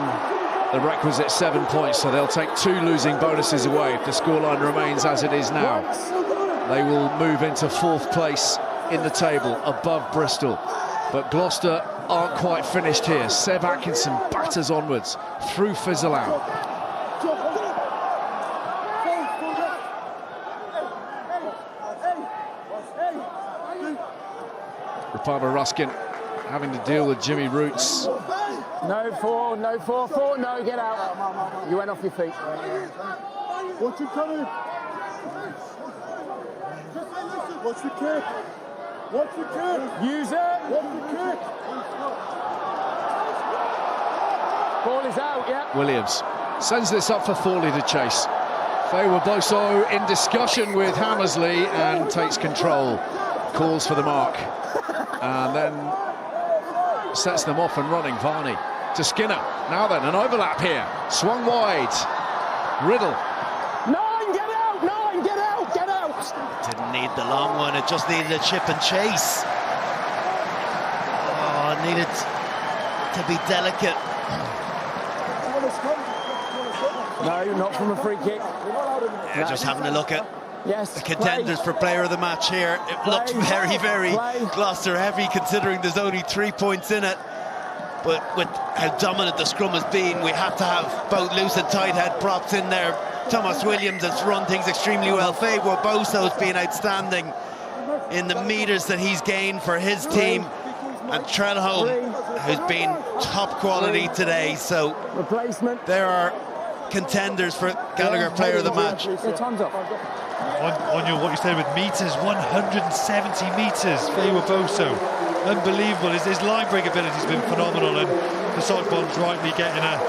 the requisite 7 points, so they'll take 2 losing bonuses away if the scoreline remains as it is now. They will move into 4th place in the table, above Bristol. But Gloucester aren't quite finished here. Seb Atkinson batters onwards through Fizzalau. Rapaba Ruskin having to deal with Jimmy Roots. No 4, no 4, no, get out. You went off your feet. Watch it coming. Watch the kick. Watch the kick. Use it. Watch the kick. Ball is out, yeah. Williams sends this up for Thorley to chase. Boso in discussion with Hammersley and takes control. Calls for the mark. And then sets them off and running. Varney to Skinner. Now then, an overlap here. Swung wide. Riddle. 9, get out! 9, get out! Get out! Didn't need the long one, it just needed a chip and chase. Oh, it needed to be delicate. No, not from a free kick. Yeah, just having a look at the contenders for player of the match here. It looked very, very Gloucester heavy, considering there's only 3 points in it. But with how dominant the scrum has been, we have to have both loose and tight head props in there. Thomas Williams has run things extremely well. Boso's been outstanding in the metres that he's gained for his team. And Trelholm, who's been top quality today. So there are contenders for Gallagher player of the match. Time's up. On your, what you said with metres, 170 metres, Boso. Unbelievable. His line break ability has been phenomenal, and the Sogbon's rightly getting a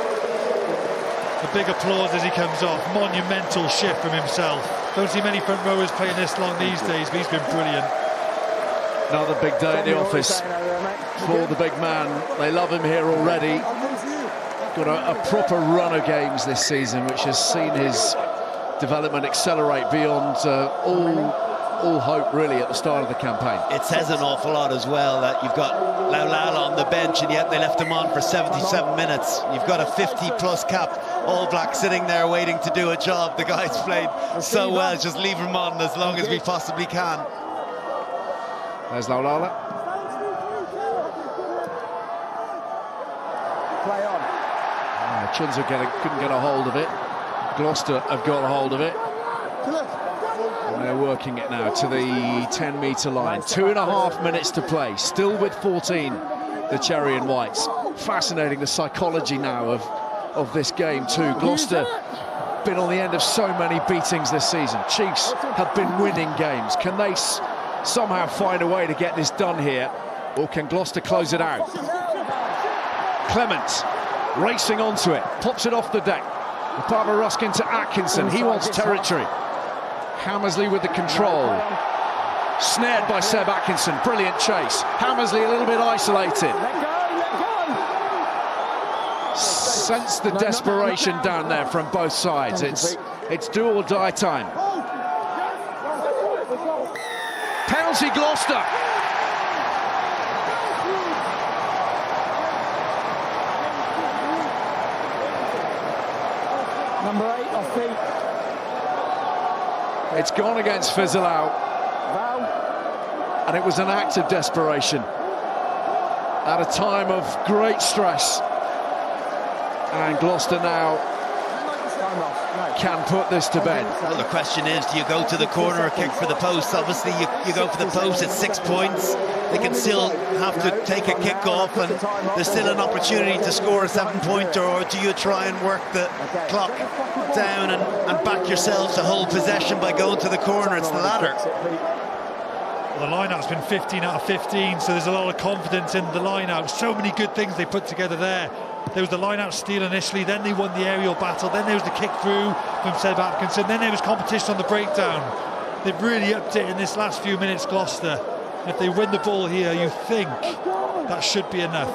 big applause as he comes off. Monumental shift from himself. Don't see many front rowers playing this long these days, but he's been brilliant. Another big day in the office for the big man. They love him here already. Got a proper run of games this season, which has seen his development accelerate beyond all hope, really, at the start of the campaign. It says an awful lot as well that you've got Laulala on the bench, and yet they left him on for 77 minutes. You've got a 50-plus cap All Black sitting there waiting to do a job. The guy's played so well, just leave him on as long as we possibly can. There's Laulala. Play on. Chunza couldn't get a hold of it. Gloucester have got a hold of it. And they're working it now to the 10-metre line. 2.5 minutes to play. Still with 14, the Cherry and Whites. Fascinating, the psychology now of this game too. Gloucester been on the end of so many beatings this season. Chiefs have been winning games. Can they somehow find a way to get this done here, or can Gloucester close it out? Clement racing onto it, pops it off the deck. Barbara Ruskin to Atkinson, he wants territory. Hammersley with the control. Snared by Seb Atkinson, brilliant chase. Hammersley a little bit isolated. Sense the desperation down there from both sides. It's do or die time. Penalty Gloucester. Number 8 off feet. It's gone against Fizzalau. And it was an act of desperation at a time of great stress. And Gloucester now can put this to bed. Well, the question is, do you go to the corner or kick for the post? Obviously, you go for the post, it's 6 points. They can still have to take a kick off, and there's still an opportunity to score a 7-pointer, or do you try and work the clock down and back yourselves to hold possession by going to the corner? It's the latter. The line-out's been 15 out of 15, so there's a lot of confidence in the line-out. So many good things they put together there. There was the line-out steal initially, then they won the aerial battle, then there was the kick through from Seb Atkinson, then there was competition on the breakdown. They've really upped it in this last few minutes, Gloucester. If they win the ball here, you think that should be enough.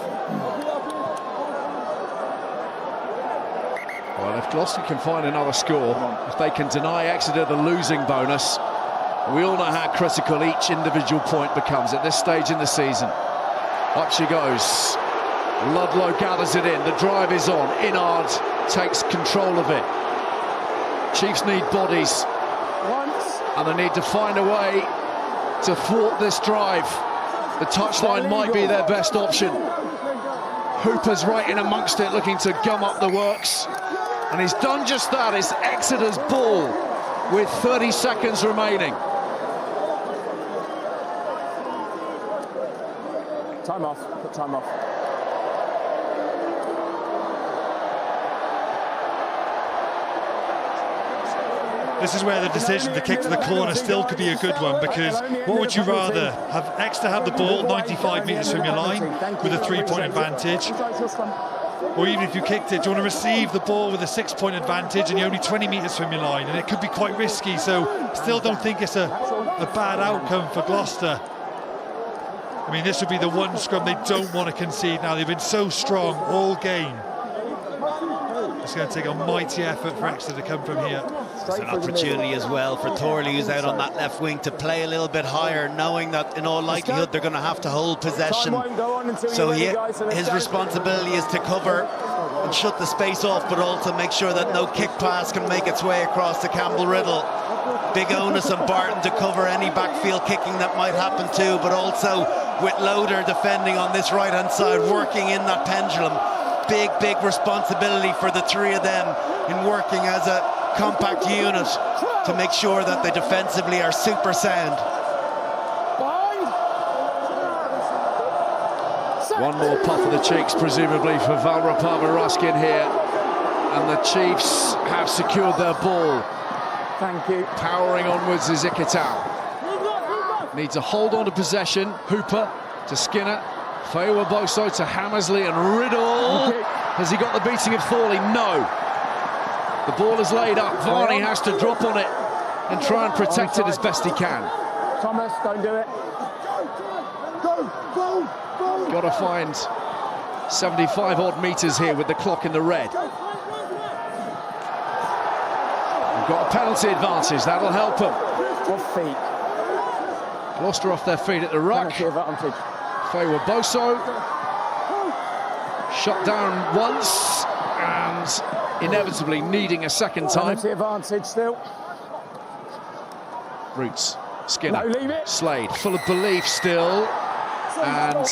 Well, if Gloucester can find another score, if they can deny Exeter the losing bonus, we all know how critical each individual point becomes at this stage in the season. Up she goes. Ludlow gathers it in. The drive is on. Inard takes control of it. Chiefs need bodies, and they need to find a way to thwart this drive. The touchline might be their best option. Hooper's right in amongst it, looking to gum up the works, and he's done just that. It's Exeter's ball with 30 seconds remaining. Time off. Put time off. This is where the decision to kick to the corner still could be a good one, because what would you rather? Have Exeter have the ball 95 metres from your line with a 3-point advantage, or even if you kicked it, do you want to receive the ball with a 6-point advantage and you're only 20 metres from your line? And it could be quite risky, so still don't think it's a bad outcome for Gloucester. I mean, this would be the one scrum they don't want to concede now. They've been so strong all game. It's going to take a mighty effort for Exeter to come from here. It's an opportunity as well for Thorley, who's out on that left wing, to play a little bit higher, knowing that in all likelihood they're going to have to hold possession. So his responsibility is to cover and shut the space off, but also make sure that no kick pass can make its way across to Campbell Riddle. Big onus on Barton to cover any backfield kicking that might happen too, but also with Loader defending on this right-hand side, working in that pendulum. Big responsibility for the three of them in working as a compact unit to make sure that they defensively are super sound. One more puff of the cheeks, presumably, for Valrapava Ruskin here. And the Chiefs have secured their ball. Thank you. Powering onwards is Ikitau. Needs a hold on to possession. Hooper to Skinner. Feiwa-Boso to Hammersley, and Riddle. Has he got the beating of Thorley? No. The ball is laid up. Varney has to drop on it and try and protect it as best he can. Thomas, don't do it. Got to find 75 odd metres here with the clock in the red. We've got a penalty advantage, that'll help them. Off feet. Gloucester off their feet at the ruck. Feiwa-Boso shut down once and inevitably needing a second time. Penalty advantage still. Roots, Skinner, Slade, full of belief still, and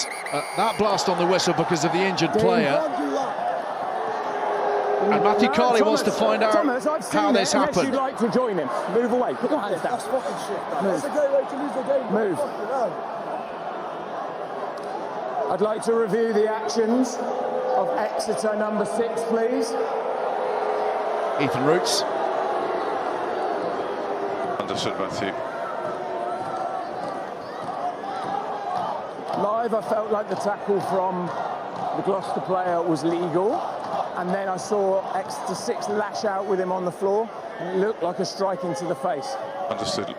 that blast on the whistle because of the injured player. And Matthew Carley wants to find out how this happened. You'd like to join him. Move away. Put your hands down. Move. Move. I'd like to review the actions. of Exeter, number 6, please. Ethan Roots. Understood, Matthew. Live, I felt like the tackle from the Gloucester player was legal, and then I saw Exeter 6 lash out with him on the floor, and it looked like a strike into the face. Understood.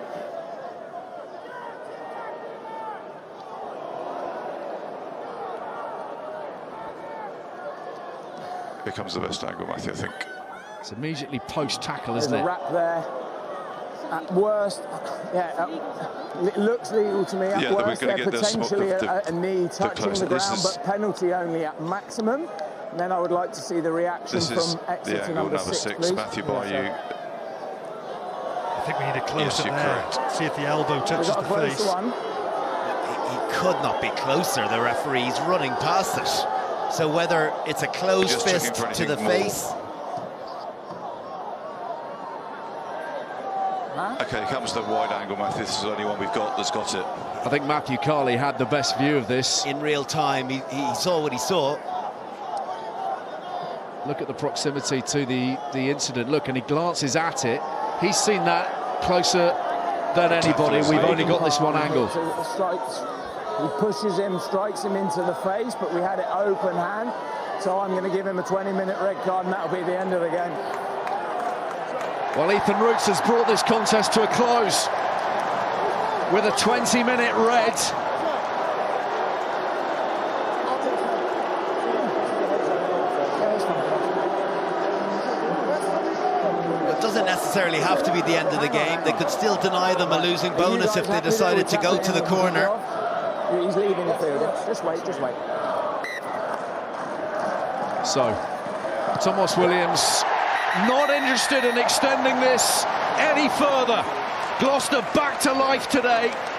Here comes the best angle, Matthew, I think. It's immediately post-tackle, isn't it? There's a wrap there. At worst, it looks legal to me. At worst, they're potentially a knee touching the ground, but penalty only at maximum. And then I would like to see the reaction from Exeter, the angle number 6, please. Matthew, by you. I think we need a closer there. Correct. See if the elbow touches the face. He could not be closer. The referee's running past it. So whether it's a closed fist to the face. Okay, here comes the wide angle, Matthew. This is the only one we've got that's got it. I think Matthew Carley had the best view of this. In real time, he saw what he saw. Look at the proximity to the incident. Look, and he glances at it. He's seen that closer than anybody. We've only got this one angle. He pushes him, strikes him into the face, but we had it open hand. So I'm going to give him a 20-minute red card, and that'll be the end of the game. Well, Ethan Roots has brought this contest to a close with a 20-minute red. It doesn't necessarily have to be the end of the game. They could still deny them a losing bonus if they decided to go to the corner. He's leaving the field. Just wait, just wait. So, Thomas Williams not interested in extending this any further. Gloucester back to life today.